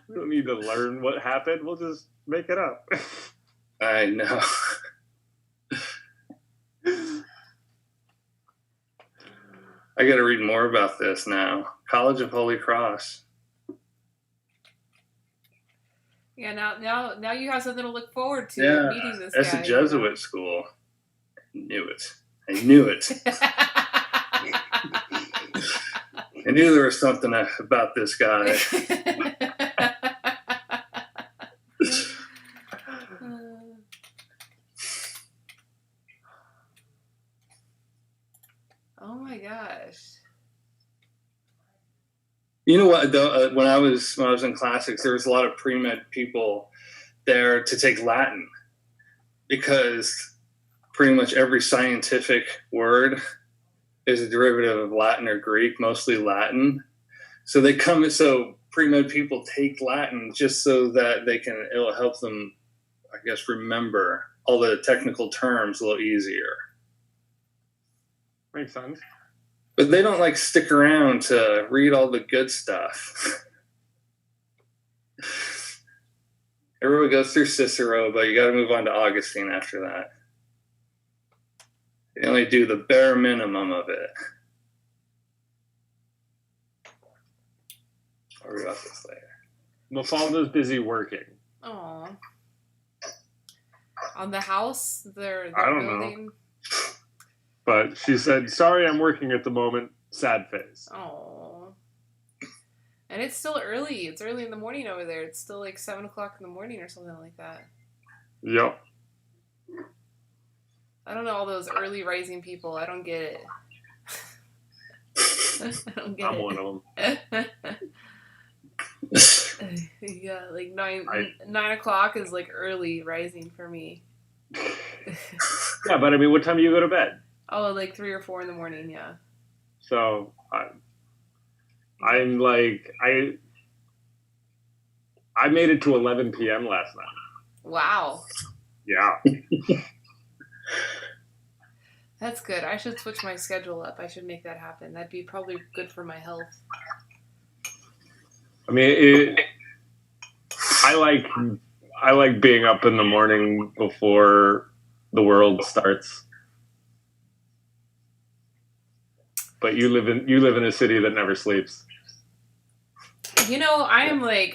Speaker 3: We don't need to learn what happened. We'll just make it up.
Speaker 2: I know. I got to read more about this now. College of Holy Cross.
Speaker 1: Yeah, now you have something to look forward to meeting this guy.
Speaker 2: That's a Jesuit school. I knew it. I knew there was something about this guy.
Speaker 1: Oh my gosh.
Speaker 2: You know what, though? When I was in classics, there was a lot of pre-med people there to take Latin because pretty much every scientific word is a derivative of Latin or Greek, mostly Latin. So pre-med people take Latin just so that it'll help them, I guess, remember all the technical terms a little easier.
Speaker 3: Makes sense.
Speaker 2: But they don't stick around to read all the good stuff. Everyone goes through Cicero, but you got to move on to Augustine after that. They only do the bare minimum of it. I'll read about this later.
Speaker 3: Mafalda's busy working.
Speaker 1: Aw. On the house? They're
Speaker 3: I don't
Speaker 1: building?
Speaker 3: know. But she said, sorry, I'm working at the moment. Sad face.
Speaker 1: Oh. And it's still early. It's early in the morning over there. It's still 7 o'clock in the morning or something like that.
Speaker 3: Yep.
Speaker 1: I don't know all those early rising people. I don't get it.
Speaker 3: I'm one of them.
Speaker 1: Yeah, 9 o'clock is early rising for me.
Speaker 3: Yeah, but I mean, what time do you go to bed?
Speaker 1: Oh, 3 or 4 in the morning, yeah.
Speaker 3: So I'm I made it to 11 p.m. last night.
Speaker 1: Wow.
Speaker 3: Yeah.
Speaker 1: That's good. I should switch my schedule up. I should make that happen. That'd be probably good for my health.
Speaker 3: I mean, I like being up in the morning before the world starts. But you live in a city that never sleeps.
Speaker 1: I'm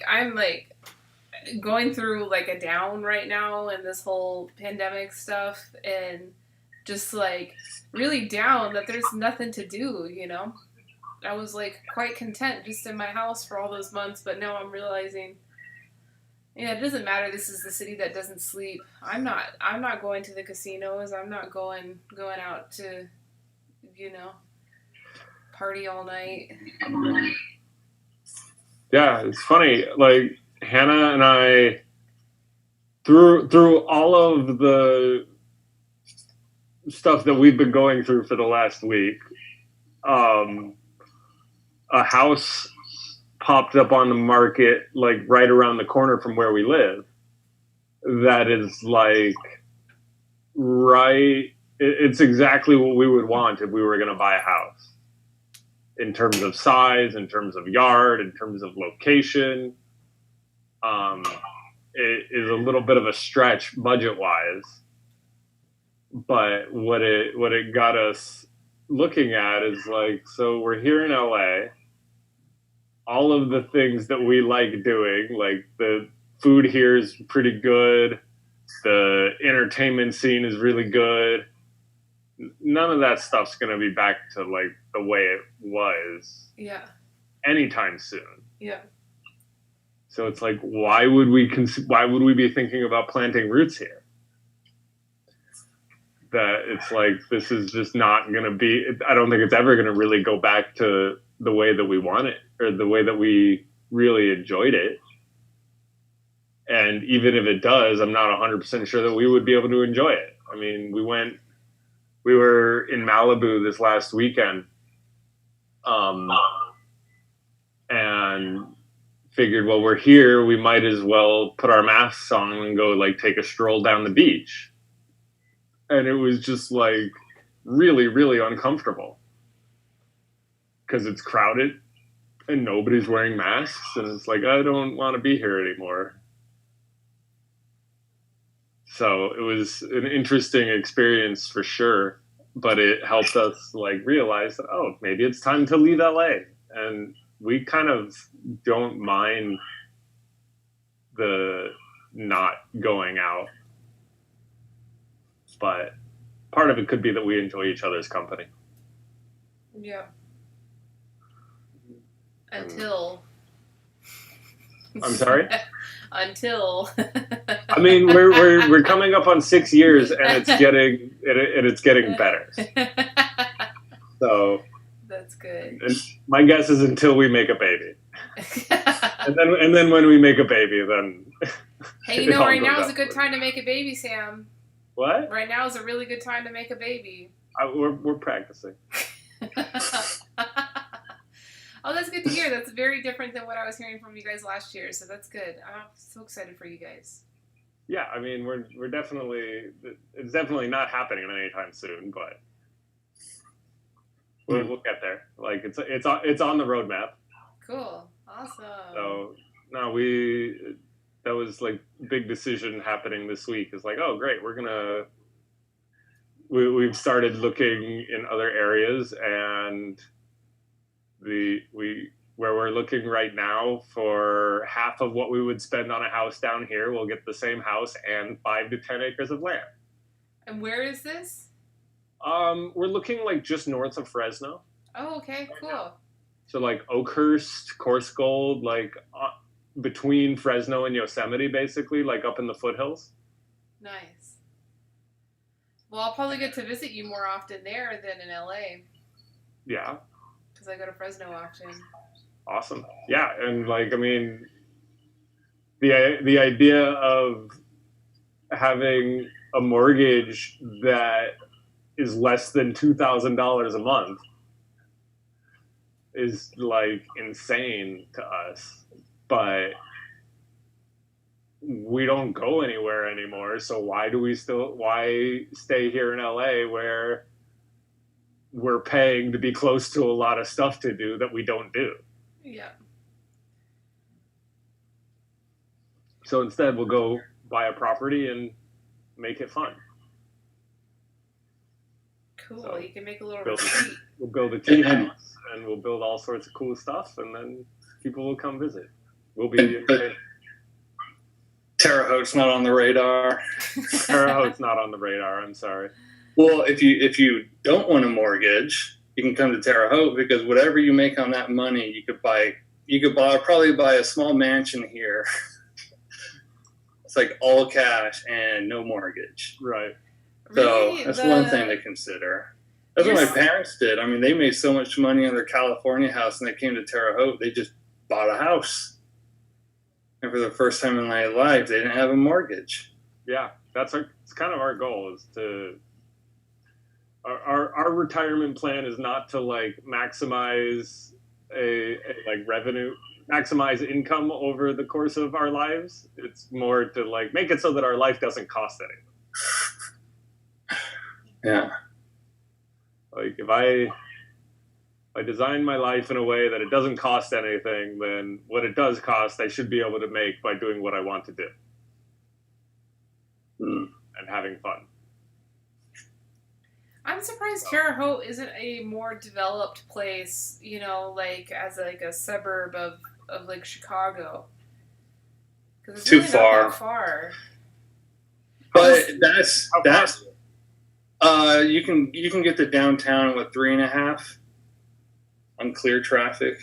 Speaker 1: going through a down right now in this whole pandemic stuff, and just really down that there's nothing to do, I was quite content just in my house for all those months, but now I'm realizing, it doesn't matter. This is the city that doesn't sleep. I'm not going to the casinos. I'm not going out to, party all night.
Speaker 3: Yeah, it's funny. Hannah and I, through all of the stuff that we've been going through for the last week, a house popped up on the market right around the corner from where we live that is it's exactly what we would want if we were going to buy a house, in terms of size, in terms of yard, in terms of location. It is a little bit of a stretch budget wise, but what it got us looking at is like, so we're here in LA. All of the things that we like doing, like the food here is pretty good, the entertainment scene is really good. None of that stuff's going to be back to like the way it was anytime soon.
Speaker 1: Yeah.
Speaker 3: So it's like, why would we be thinking about planting roots here? That it's like, this is just not going to be, I don't think it's ever going to really go back to the way that we want it, or the way that we really enjoyed it. And even if it does, I'm not 100% sure that we would be able to enjoy it. I mean, we were in Malibu this last weekend, and figured, well, we're here, we might as well put our masks on and go like take a stroll down the beach. And it was just like really, really uncomfortable because it's crowded and nobody's wearing masks, and it's like, I don't want to be here anymore. So it was an interesting experience for sure, but it helped us like realize that, oh, maybe it's time to leave LA. And we kind of don't mind the not going out, but part of it could be that we enjoy each other's company.
Speaker 1: Yeah. Until.
Speaker 3: I'm sorry?
Speaker 1: Until.
Speaker 3: I mean, we're coming up on 6 years, and it's getting better. So
Speaker 1: that's good.
Speaker 3: And my guess is until we make a baby, and then when we make a baby, then.
Speaker 1: Hey, right now is a good time to make a baby, Sam.
Speaker 3: What?
Speaker 1: Right now is a really good time to make a baby.
Speaker 3: We're practicing.
Speaker 1: Oh, that's good to hear. That's very different than what I was hearing from you guys last year, so that's good. I'm so excited for you guys.
Speaker 3: Yeah, I mean, we're definitely, it's definitely not happening anytime soon, but we'll get there. Like it's on the roadmap.
Speaker 1: Cool, awesome.
Speaker 3: So no, that was like big decision happening this week. It's like, oh great, we've started looking in other areas, and where we're looking right now, for half of what we would spend on a house down here, we'll get the same house and 5 to 10 acres of land.
Speaker 1: And where is this?
Speaker 3: We're looking like just north of Fresno.
Speaker 1: Oh, okay, cool.
Speaker 3: So like Oakhurst, Coarse Gold, like between Fresno and Yosemite, basically, like up in the foothills.
Speaker 1: Nice. Well, I'll probably get to visit you more often there than in LA.
Speaker 3: Yeah.
Speaker 1: Because I go to Fresno often.
Speaker 3: Awesome. Yeah, and like, I mean, the idea of having a mortgage that is less than $2,000 a month is like insane to us, but we don't go anywhere anymore. So why stay here in LA where we're paying to be close to a lot of stuff to do that we don't do?
Speaker 1: Yeah.
Speaker 3: So instead, we'll go buy a property and make it fun.
Speaker 1: Cool.
Speaker 3: So
Speaker 1: you can make a little retreat.
Speaker 3: We'll build a tea house, and we'll build all sorts of cool stuff, and then people will come visit. We'll be
Speaker 2: Terre Haute's not on the radar.
Speaker 3: Terre Haute's not on the radar. I'm sorry.
Speaker 2: Well, if you don't want a mortgage, you can come to Terre Haute, because whatever you make on that money, you could probably buy a small mansion here. It's like all cash and no mortgage.
Speaker 3: Right.
Speaker 2: So
Speaker 1: Really?
Speaker 2: that's one thing to consider. That's what my parents did. I mean, they made so much money on their California house, and they came to Terre Haute. They just bought a house. And for the first time in my life, they didn't have a mortgage.
Speaker 3: Yeah, it's kind of our goal, is to our retirement plan is not to like maximize a like revenue, maximize income over the course of our lives. It's more to like make it so that our life doesn't cost anything.
Speaker 2: Yeah.
Speaker 3: Like if I design my life in a way that it doesn't cost anything, then what it does cost, I should be able to make by doing what I want to do
Speaker 2: Mm.
Speaker 3: and having fun.
Speaker 1: I'm surprised Terre Haute isn't a more developed place, you know, like as like a suburb of like Chicago. Because it's
Speaker 2: Too
Speaker 1: really
Speaker 2: far.
Speaker 1: not that far.
Speaker 2: But
Speaker 3: How
Speaker 2: that's
Speaker 3: far?
Speaker 2: you can get to downtown with 3.5 on clear traffic.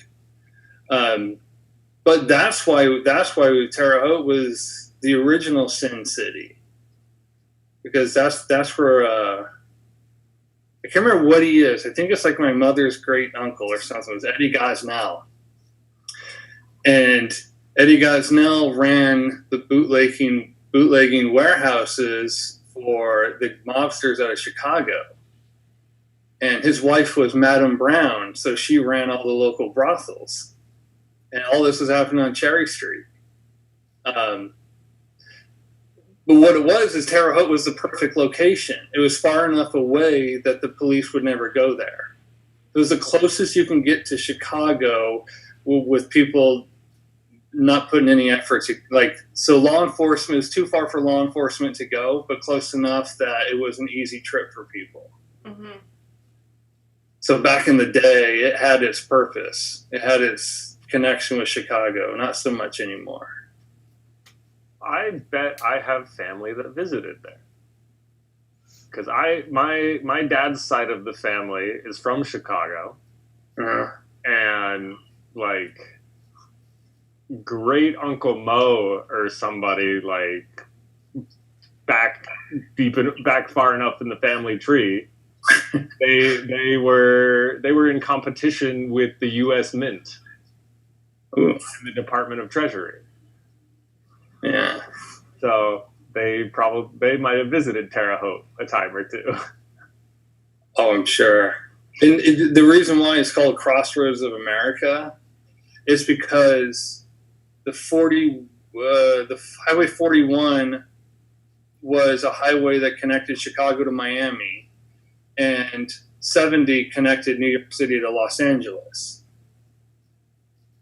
Speaker 2: But that's why Terre Haute was the original Sin City, because that's where I can't remember what he is. I think it's like my mother's great uncle or something. It was Eddie Gosnell, and Eddie Gosnell ran the bootlegging warehouses for the mobsters out of Chicago. And his wife was Madame Brown, so she ran all the local brothels. And all this was happening on Cherry Street. But what it was is Terre Haute was the perfect location. It was far enough away that the police would never go there. It was the closest you can get to Chicago with people not putting any effort to, like, so law enforcement is too far for law enforcement to go, but close enough that it was an easy trip for people.
Speaker 1: Mm-hmm.
Speaker 2: So back in the day, it had its purpose. It had its connection with Chicago, not so much anymore.
Speaker 3: I bet I have family that visited there. Because my dad's side of the family is from Chicago.
Speaker 2: Uh-huh.
Speaker 3: And like great Uncle Mo or somebody like back far enough in the family tree, they were in competition with the U.S. Mint
Speaker 2: Ooh.
Speaker 3: and the Department of Treasury.
Speaker 2: Yeah.
Speaker 3: So they might have visited Terre Haute a time or two.
Speaker 2: Oh, I'm sure. And the reason why it's called Crossroads of America is because the Highway 41 was a highway that connected Chicago to Miami, and 70 connected New York City to Los Angeles.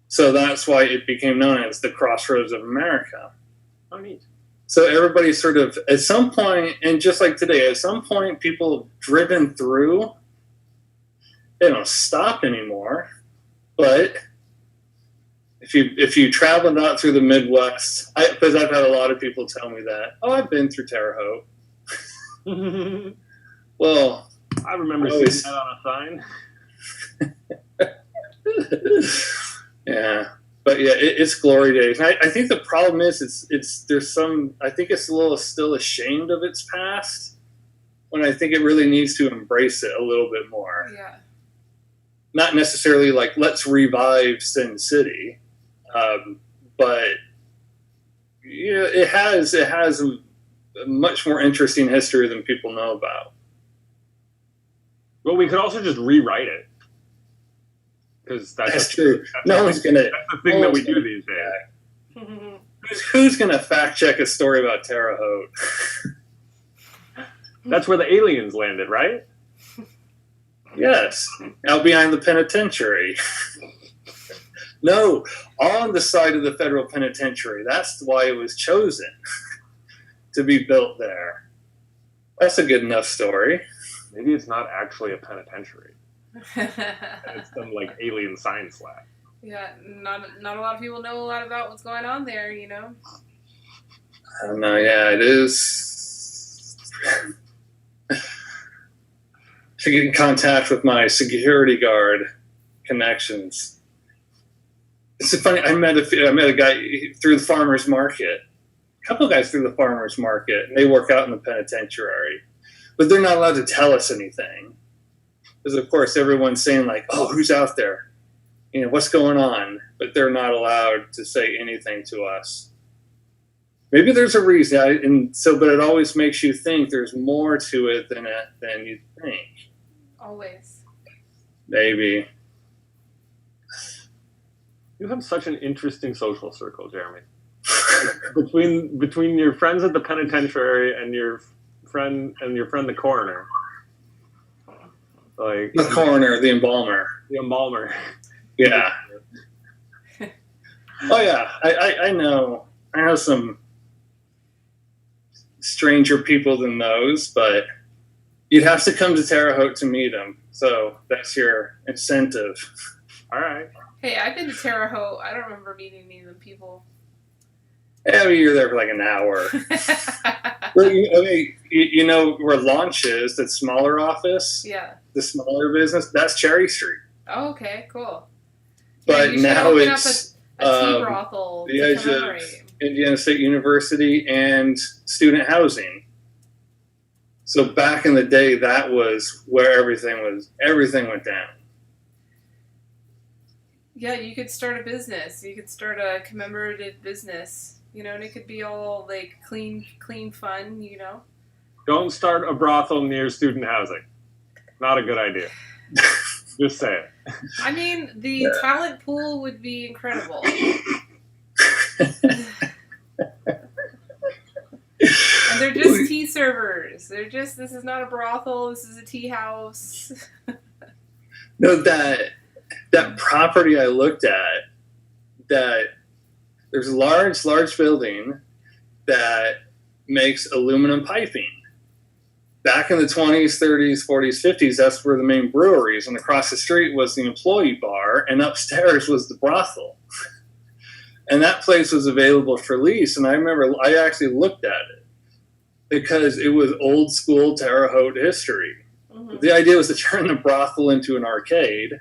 Speaker 2: So that's why it became known as the Crossroads of America.
Speaker 3: Oh, neat.
Speaker 2: So everybody sort of, at some point, and just like today, at some point, people have driven through. They don't stop anymore. But if you travel out through the Midwest, because I've had a lot of people tell me that, oh, I've been through Terre Haute. Well,
Speaker 3: I remember seeing that on a sign.
Speaker 2: Yeah. But yeah, it's glory days. And I think the problem is I think it's still ashamed of its past, when I think it really needs to embrace it a little bit more.
Speaker 1: Yeah.
Speaker 2: Not necessarily like, let's revive Sin City, but you know, it has a much more interesting history than people know about.
Speaker 3: Well, we could also just rewrite it. Because that's
Speaker 2: true. No one's gonna.
Speaker 3: That's the thing that we do these days.
Speaker 2: Who's gonna fact check a story about Terre Haute?
Speaker 3: That's where the aliens landed, right?
Speaker 2: Yes, out behind the penitentiary. No, on the side of the federal penitentiary. That's why it was chosen to be built there. That's a good enough story.
Speaker 3: Maybe it's not actually a penitentiary. It's some like alien science lab.
Speaker 1: Yeah, not a lot of people know a lot about what's going on there, you know.
Speaker 2: I don't know. Yeah, it is. To get in contact with my security guard connections. It's funny. I met a guy through the farmers market. A couple of guys through the farmers market, and they work out in the penitentiary, but they're not allowed to tell us anything. Because of course everyone's saying like, "Oh, who's out there? You know, what's going on?" But they're not allowed to say anything to us. Maybe there's a reason, but it always makes you think there's more to it than you think.
Speaker 1: Always.
Speaker 2: Maybe.
Speaker 3: You have such an interesting social circle, Jeremy. Between your friends at the penitentiary and your friend the coroner, Like
Speaker 2: The coroner, the embalmer.
Speaker 3: the embalmer.
Speaker 2: Yeah. Oh yeah, I know some stranger people than those, but you'd have to come to Terre Haute to meet them. So that's your incentive.
Speaker 3: All right.
Speaker 1: Hey, I've been to Terre Haute. I don't remember meeting any of the people.
Speaker 2: Yeah, I mean, you're there for like an hour. Well, you know where Launch is, that smaller office?
Speaker 1: Yeah.
Speaker 2: The smaller business? That's Cherry Street.
Speaker 1: Oh, okay, cool.
Speaker 2: But
Speaker 1: you
Speaker 2: now
Speaker 1: open
Speaker 2: it's
Speaker 1: up a tea brothel
Speaker 2: the
Speaker 1: to
Speaker 2: edge of
Speaker 1: commemorate.
Speaker 2: Indiana State University and student housing. So back in the day, that was where everything went down.
Speaker 1: Yeah, you could start a business. You could start a commemorative business, you know, and it could be all like clean fun, you know.
Speaker 3: Don't start a brothel near student housing. Not a good idea. Just say it.
Speaker 1: I mean, the talent pool would be incredible. And they're just tea servers. This is not a brothel, this is a tea house.
Speaker 2: No, that property I looked at, that there's a large building that makes aluminum piping. Back in the 20s, 30s, 40s, 50s, that's where the main breweries, and across the street was the employee bar, and upstairs was the brothel. And that place was available for lease, and I remember I actually looked at it because it was old school Terre Haute history. Mm-hmm. The idea was to turn the brothel into an arcade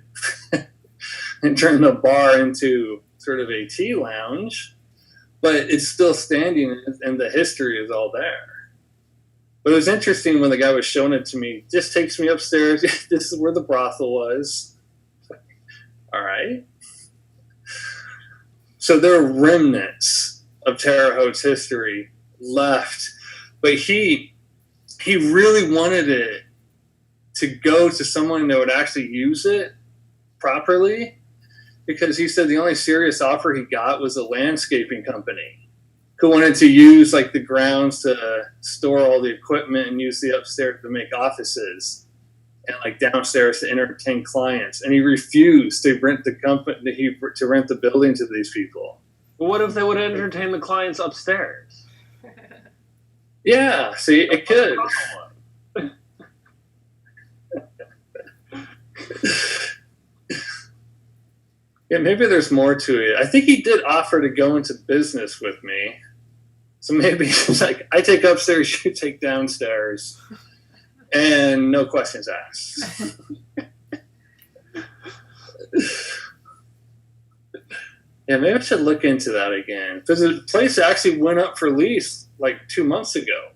Speaker 2: and turn the bar into sort of a tea lounge, but it's still standing and the history is all there. But it was interesting when the guy was showing it to me, just takes me upstairs. This is where the brothel was. All right. So there are remnants of Terre Haute's history left, but he really wanted it to go to someone that would actually use it properly, because he said the only serious offer he got was a landscaping company who wanted to use like the grounds to store all the equipment and use the upstairs to make offices and like downstairs to entertain clients. And he refused to rent the company, to rent the building to these people.
Speaker 3: But what if they would entertain the clients upstairs?
Speaker 2: Yeah, see, it could. Yeah, maybe there's more to it. I think he did offer to go into business with me. So maybe it's like, I take upstairs, you take downstairs, and no questions asked. Yeah, maybe I should look into that again. Because the place actually went up for lease like 2 months ago.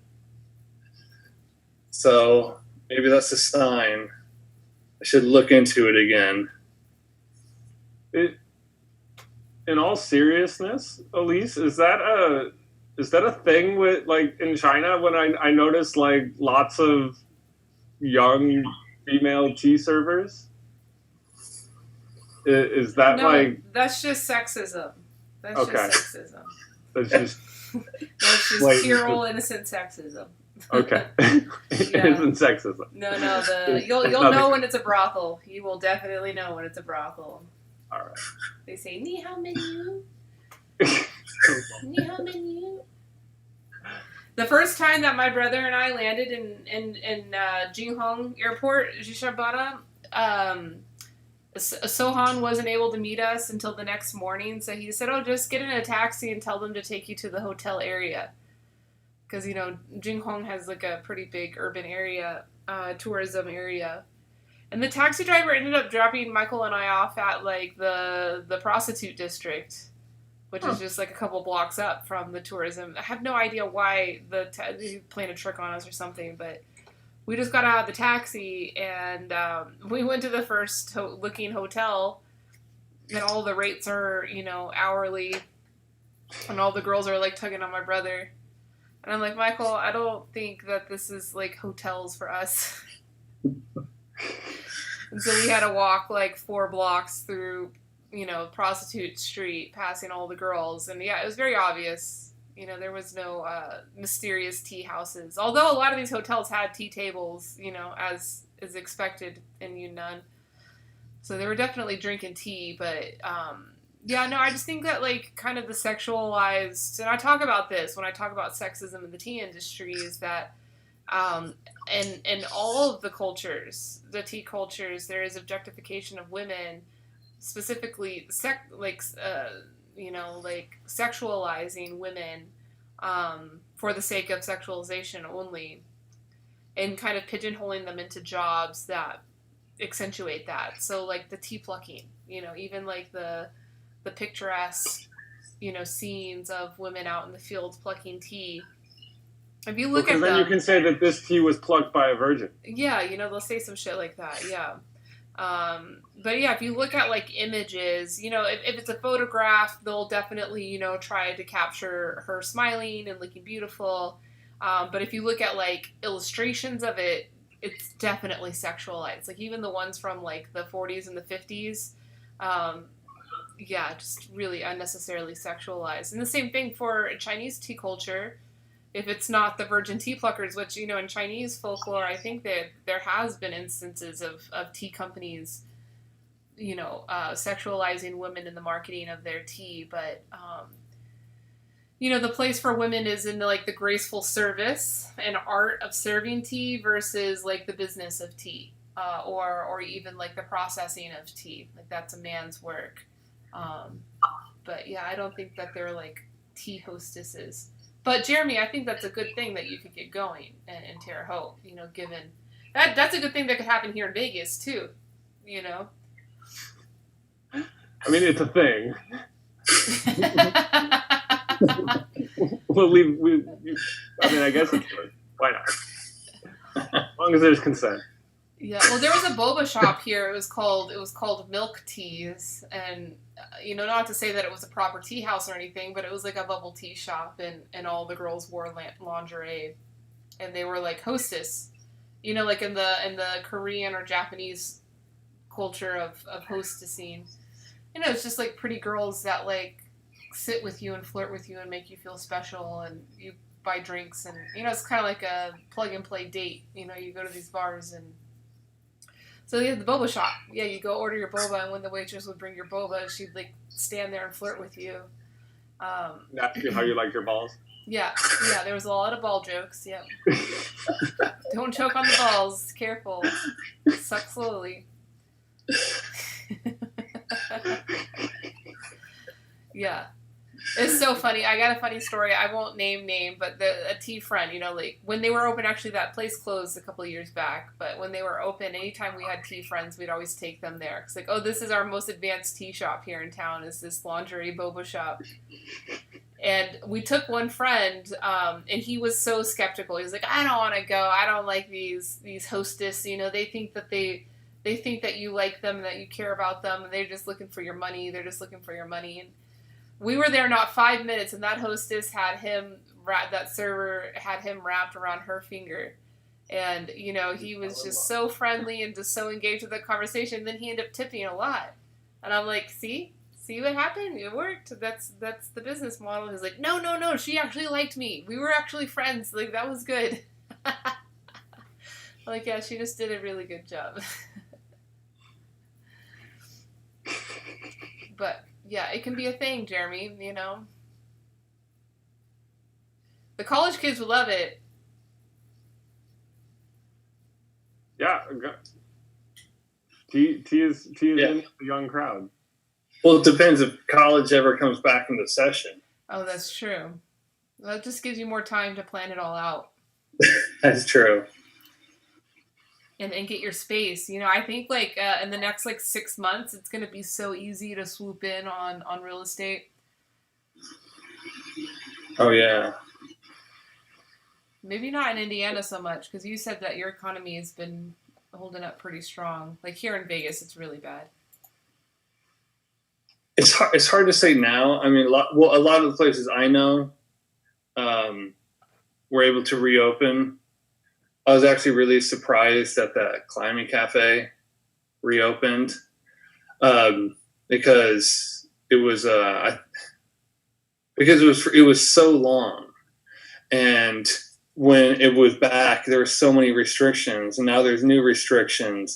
Speaker 2: So maybe that's a sign. I should look into it again.
Speaker 3: In all seriousness, Elise, is that a thing with like in China? When I noticed like lots of young female tea servers, is that
Speaker 1: no,
Speaker 3: like
Speaker 1: that's just sexism? That's
Speaker 3: okay.
Speaker 1: Just sexism.
Speaker 3: That's just
Speaker 1: that's just pure old innocent sexism.
Speaker 3: Okay. Innocent sexism.
Speaker 1: No, you'll know when it's a brothel. You will definitely know when it's a brothel.
Speaker 3: All right.
Speaker 1: They say, "Ni hao menu." Ni hao menu. The first time that my brother and I landed in Jinghong Airport, Jishabara, Sohan wasn't able to meet us until the next morning. So he said, "Oh, just get in a taxi and tell them to take you to the hotel area." Because, you know, Jinghong has like a pretty big urban area, tourism area. And the taxi driver ended up dropping Michael and I off at like the prostitute district, which is just like a couple blocks up from the tourism. I have no idea why he played a trick on us or something, but we just got out of the taxi and we went to the first looking hotel, and all the rates are, you know, hourly, and all the girls are like tugging on my brother. And I'm like, Michael, I don't think that this is like hotels for us. And so we had to walk like 4 blocks through, you know, Prostitute Street, passing all the girls. And yeah, it was very obvious. You know, there was no mysterious tea houses. Although a lot of these hotels had tea tables, you know, as is expected in Yunnan. So they were definitely drinking tea, but yeah, no, I just think that like kind of the sexualized, and I talk about this when I talk about sexism in the tea industry, is that in all of the cultures, the tea cultures, there is objectification of women, specifically like sexualizing women for the sake of sexualization only, and kind of pigeonholing them into jobs that accentuate that. So like the tea plucking, even like the picturesque, scenes of women out in the fields plucking tea. If you look
Speaker 3: Because
Speaker 1: at
Speaker 3: then
Speaker 1: them,
Speaker 3: you can say that this tea was plucked by a virgin.
Speaker 1: yeah, they'll say some shit like that. Yeah. But yeah, if you look at like images, if it's a photograph, they'll definitely, try to capture her smiling and looking beautiful. But if you look at like illustrations of it, it's definitely sexualized. Like even the ones from like the 40s and the 50s, yeah, just really unnecessarily sexualized. And the same thing for Chinese tea culture. If it's not the virgin tea pluckers, which, in Chinese folklore, I think that there has been instances of tea companies, sexualizing women in the marketing of their tea. But, the place for women is in like the graceful service and art of serving tea versus like the business of tea, or even like the processing of tea. Like that's a man's work. But yeah, I don't think that they're like tea hostesses. But Jeremy, I think that's a good thing that you could get going in Terre Haute. Given that's a good thing that could happen here in Vegas too.
Speaker 3: I mean, it's a thing. We'll leave. I guess it's good. Why not? As long as there's consent.
Speaker 1: Yeah, well, there was a boba shop here. It was called Milk Teas, and not to say that it was a proper tea house or anything, but it was like a bubble tea shop, and all the girls wore lingerie, and they were like hostess, like in the Korean or Japanese culture of hostessing. It's just like pretty girls that like sit with you and flirt with you and make you feel special, and you buy drinks, and it's kind of like a plug and play date. You go to these bars and. So they had the boba shop. Yeah, you go order your boba, and when the waitress would bring your boba, she'd like stand there and flirt with you.
Speaker 3: Ask you how you like your balls.
Speaker 1: Yeah, there was a lot of ball jokes. Yeah, don't choke on the balls. Careful, suck slowly. Yeah. It's so funny. I got a funny story. I won't name, but a tea friend, like when they were open, actually that place closed a couple of years back, but when they were open, anytime we had tea friends, we'd always take them there. It's like, oh, this is our most advanced tea shop here in town, is this lingerie boba shop. And we took one friend, and he was so skeptical. He was like, I don't want to go. I don't like these hostess, they think that they think that you like them and that you care about them, and they're just looking for your money. They're just looking for your money. And we were there not 5 minutes, and that hostess had him, that server had him wrapped around her finger. And, he was just so friendly and just so engaged with the conversation. And then he ended up tipping a lot. And I'm like, see what happened? It worked. That's the business model. He's like, no, she actually liked me. We were actually friends. Like, that was good. Like, yeah, she just did a really good job. But... yeah, it can be a thing, Jeremy, The college kids would love it.
Speaker 3: Yeah. Tea is in the young crowd.
Speaker 2: Well, it depends if college ever comes back into session.
Speaker 1: Oh, that's true. Well, it just gives you more time to plan it all out.
Speaker 2: That's true.
Speaker 1: And get your space. I think like in the next like 6 months, it's going to be so easy to swoop in on real estate.
Speaker 2: Oh, yeah.
Speaker 1: Maybe not in Indiana so much, because you said that your economy has been holding up pretty strong. Like here in Vegas, it's really bad.
Speaker 2: It's hard to say now. I mean, a lot of the places I know were able to reopen. I was actually really surprised that the Climbing Cafe reopened because it was so long, and when it was back, there were so many restrictions, and now there's new restrictions.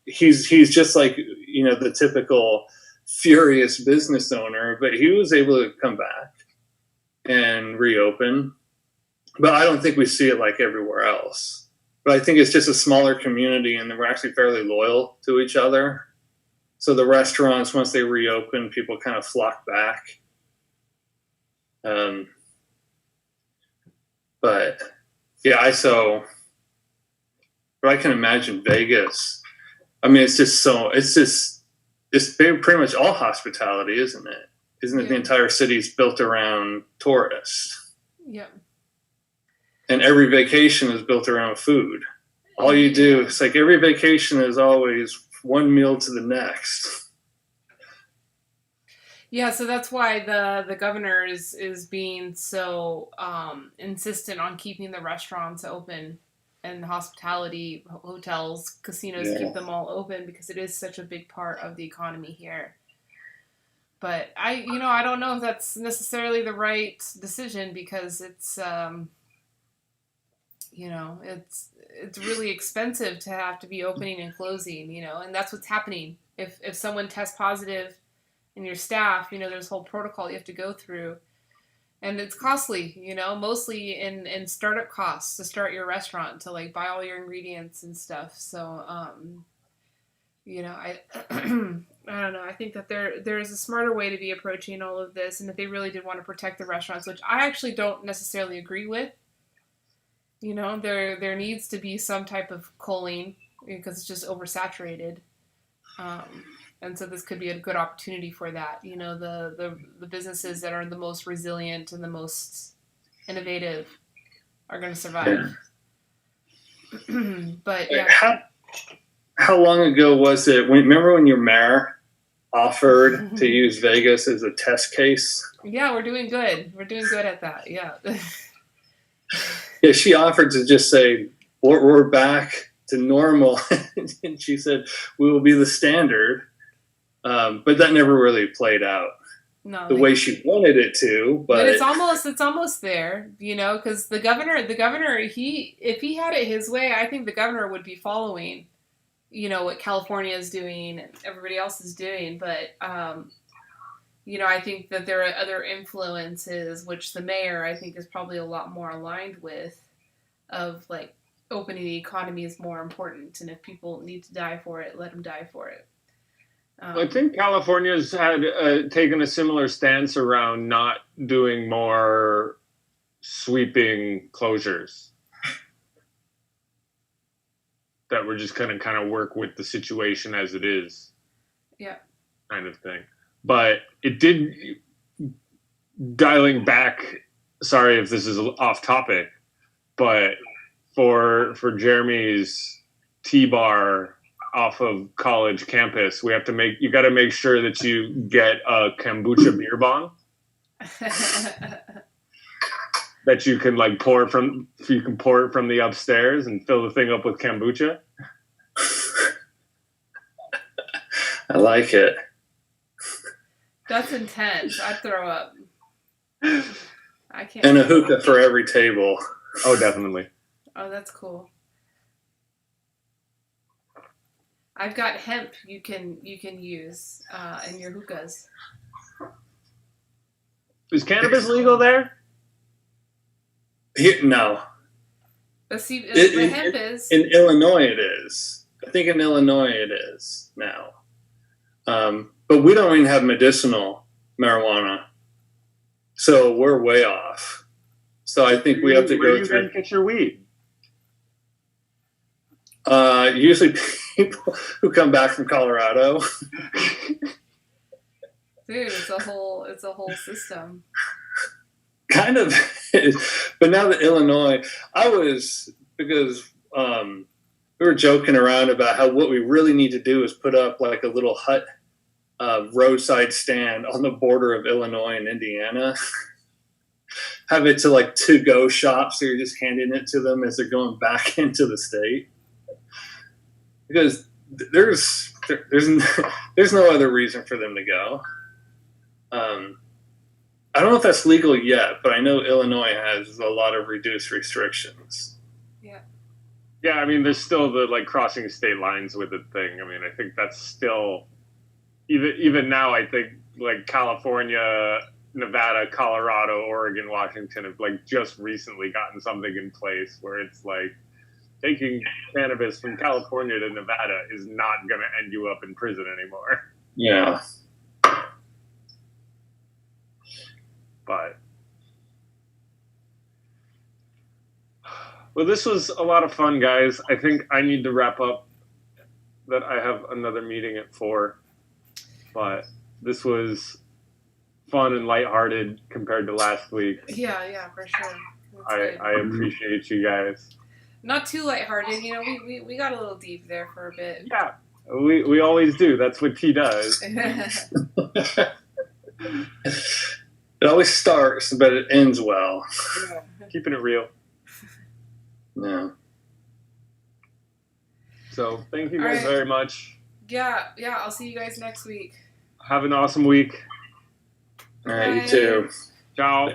Speaker 2: He's just like, the typical furious business owner, but he was able to come back and reopen. But I don't think we see it like everywhere else. But I think it's just a smaller community, and we're actually fairly loyal to each other. So the restaurants, once they reopen, people kind of flock back. But yeah, but I can imagine Vegas. I mean, it's pretty much all hospitality, isn't it? Isn't it?
Speaker 1: Yeah.
Speaker 2: The entire city's built around tourists.
Speaker 1: Yeah.
Speaker 2: And every vacation is built around food. All you do, it's like every vacation is always one meal to the next.
Speaker 1: Yeah, so that's why the governor is being so insistent on keeping the restaurants open and the hospitality, hotels, casinos, keep them all open, because it is such a big part of the economy here. But I don't know if that's necessarily the right decision, because it's it's really expensive to have to be opening and closing, and that's what's happening. If someone tests positive in your staff, there's a whole protocol you have to go through, and it's costly, mostly in startup costs to start your restaurant, to like buy all your ingredients and stuff. So, I I don't know. I think that there is a smarter way to be approaching all of this, and if they really did want to protect the restaurants, which I actually don't necessarily agree with, there needs to be some type of culling, because it's just oversaturated. And so this could be a good opportunity for that. The businesses that are the most resilient and the most innovative are going to survive. But yeah.
Speaker 2: How long ago was it? Remember when your mayor offered to use Vegas as a test case?
Speaker 1: Yeah, we're doing good. We're doing good at that. Yeah.
Speaker 2: Yeah, she offered to just say, we're back to normal. And she said, we will be the standard. But that never really played out the way she wanted it to. But
Speaker 1: it's almost there, because the governor, if he had it his way, I think the governor would be following, what California is doing and everybody else is doing. But, I think that there are other influences, which the mayor, I think, is probably a lot more aligned with, of like opening the economy is more important. And if people need to die for it, let them die for it.
Speaker 3: I think California's had taken a similar stance around not doing more sweeping closures. That we're just going to kind of work with the situation as it is.
Speaker 1: Yeah.
Speaker 3: Kind of thing. But it did, dialing back, sorry if this is off topic, but for Jeremy's T-bar off of college campus, you got to make sure that you get a kombucha beer bong that you can pour it from the upstairs and fill the thing up with kombucha.
Speaker 2: I like it.
Speaker 1: That's intense. I'd throw up. I can't.
Speaker 2: And a hookah for every table.
Speaker 3: Oh, definitely.
Speaker 1: Oh, that's cool. I've got hemp you can use in your hookahs.
Speaker 3: Is cannabis legal there?
Speaker 2: No.
Speaker 1: But see, the hemp is.
Speaker 2: In Illinois it is. I think in Illinois it is now. But we don't even have medicinal marijuana. So we're way off. So I think we have to go through.
Speaker 3: Where do you get your weed?
Speaker 2: Usually people who come back from Colorado.
Speaker 1: Dude, it's a whole system.
Speaker 2: Kind of is. But now that Illinois, because we were joking around about how what we really need to do is put up like a little hut roadside stand on the border of Illinois and Indiana. Have it to like to-go shops, so you're just handing it to them as they're going back into the state. Because there's no other reason for them to go. I don't know if that's legal yet, but I know Illinois has a lot of reduced restrictions.
Speaker 3: Yeah, I mean, there's still the like crossing state lines with it thing. I mean, I think that's still even now. I think like California, Nevada, Colorado, Oregon, Washington have like just recently gotten something in place where it's like taking cannabis from California to Nevada is not going to end you up in prison anymore.
Speaker 2: Yeah.
Speaker 3: But well, this was a lot of fun, guys. I think I need to wrap up. That I have another meeting at 4. But this was fun and lighthearted compared to last week.
Speaker 1: Yeah, for sure.
Speaker 3: I appreciate you guys.
Speaker 1: Not too lighthearted, you know. We got a little deep there for a bit.
Speaker 3: Yeah, we always do. That's what T does.
Speaker 2: It always starts, but it ends well.
Speaker 1: Yeah.
Speaker 3: Keeping it real.
Speaker 2: Yeah.
Speaker 3: So thank you guys
Speaker 1: right.
Speaker 3: very much.
Speaker 1: Yeah. I'll see you guys next week.
Speaker 3: Have an awesome week.
Speaker 2: All right, you too.
Speaker 3: Ciao.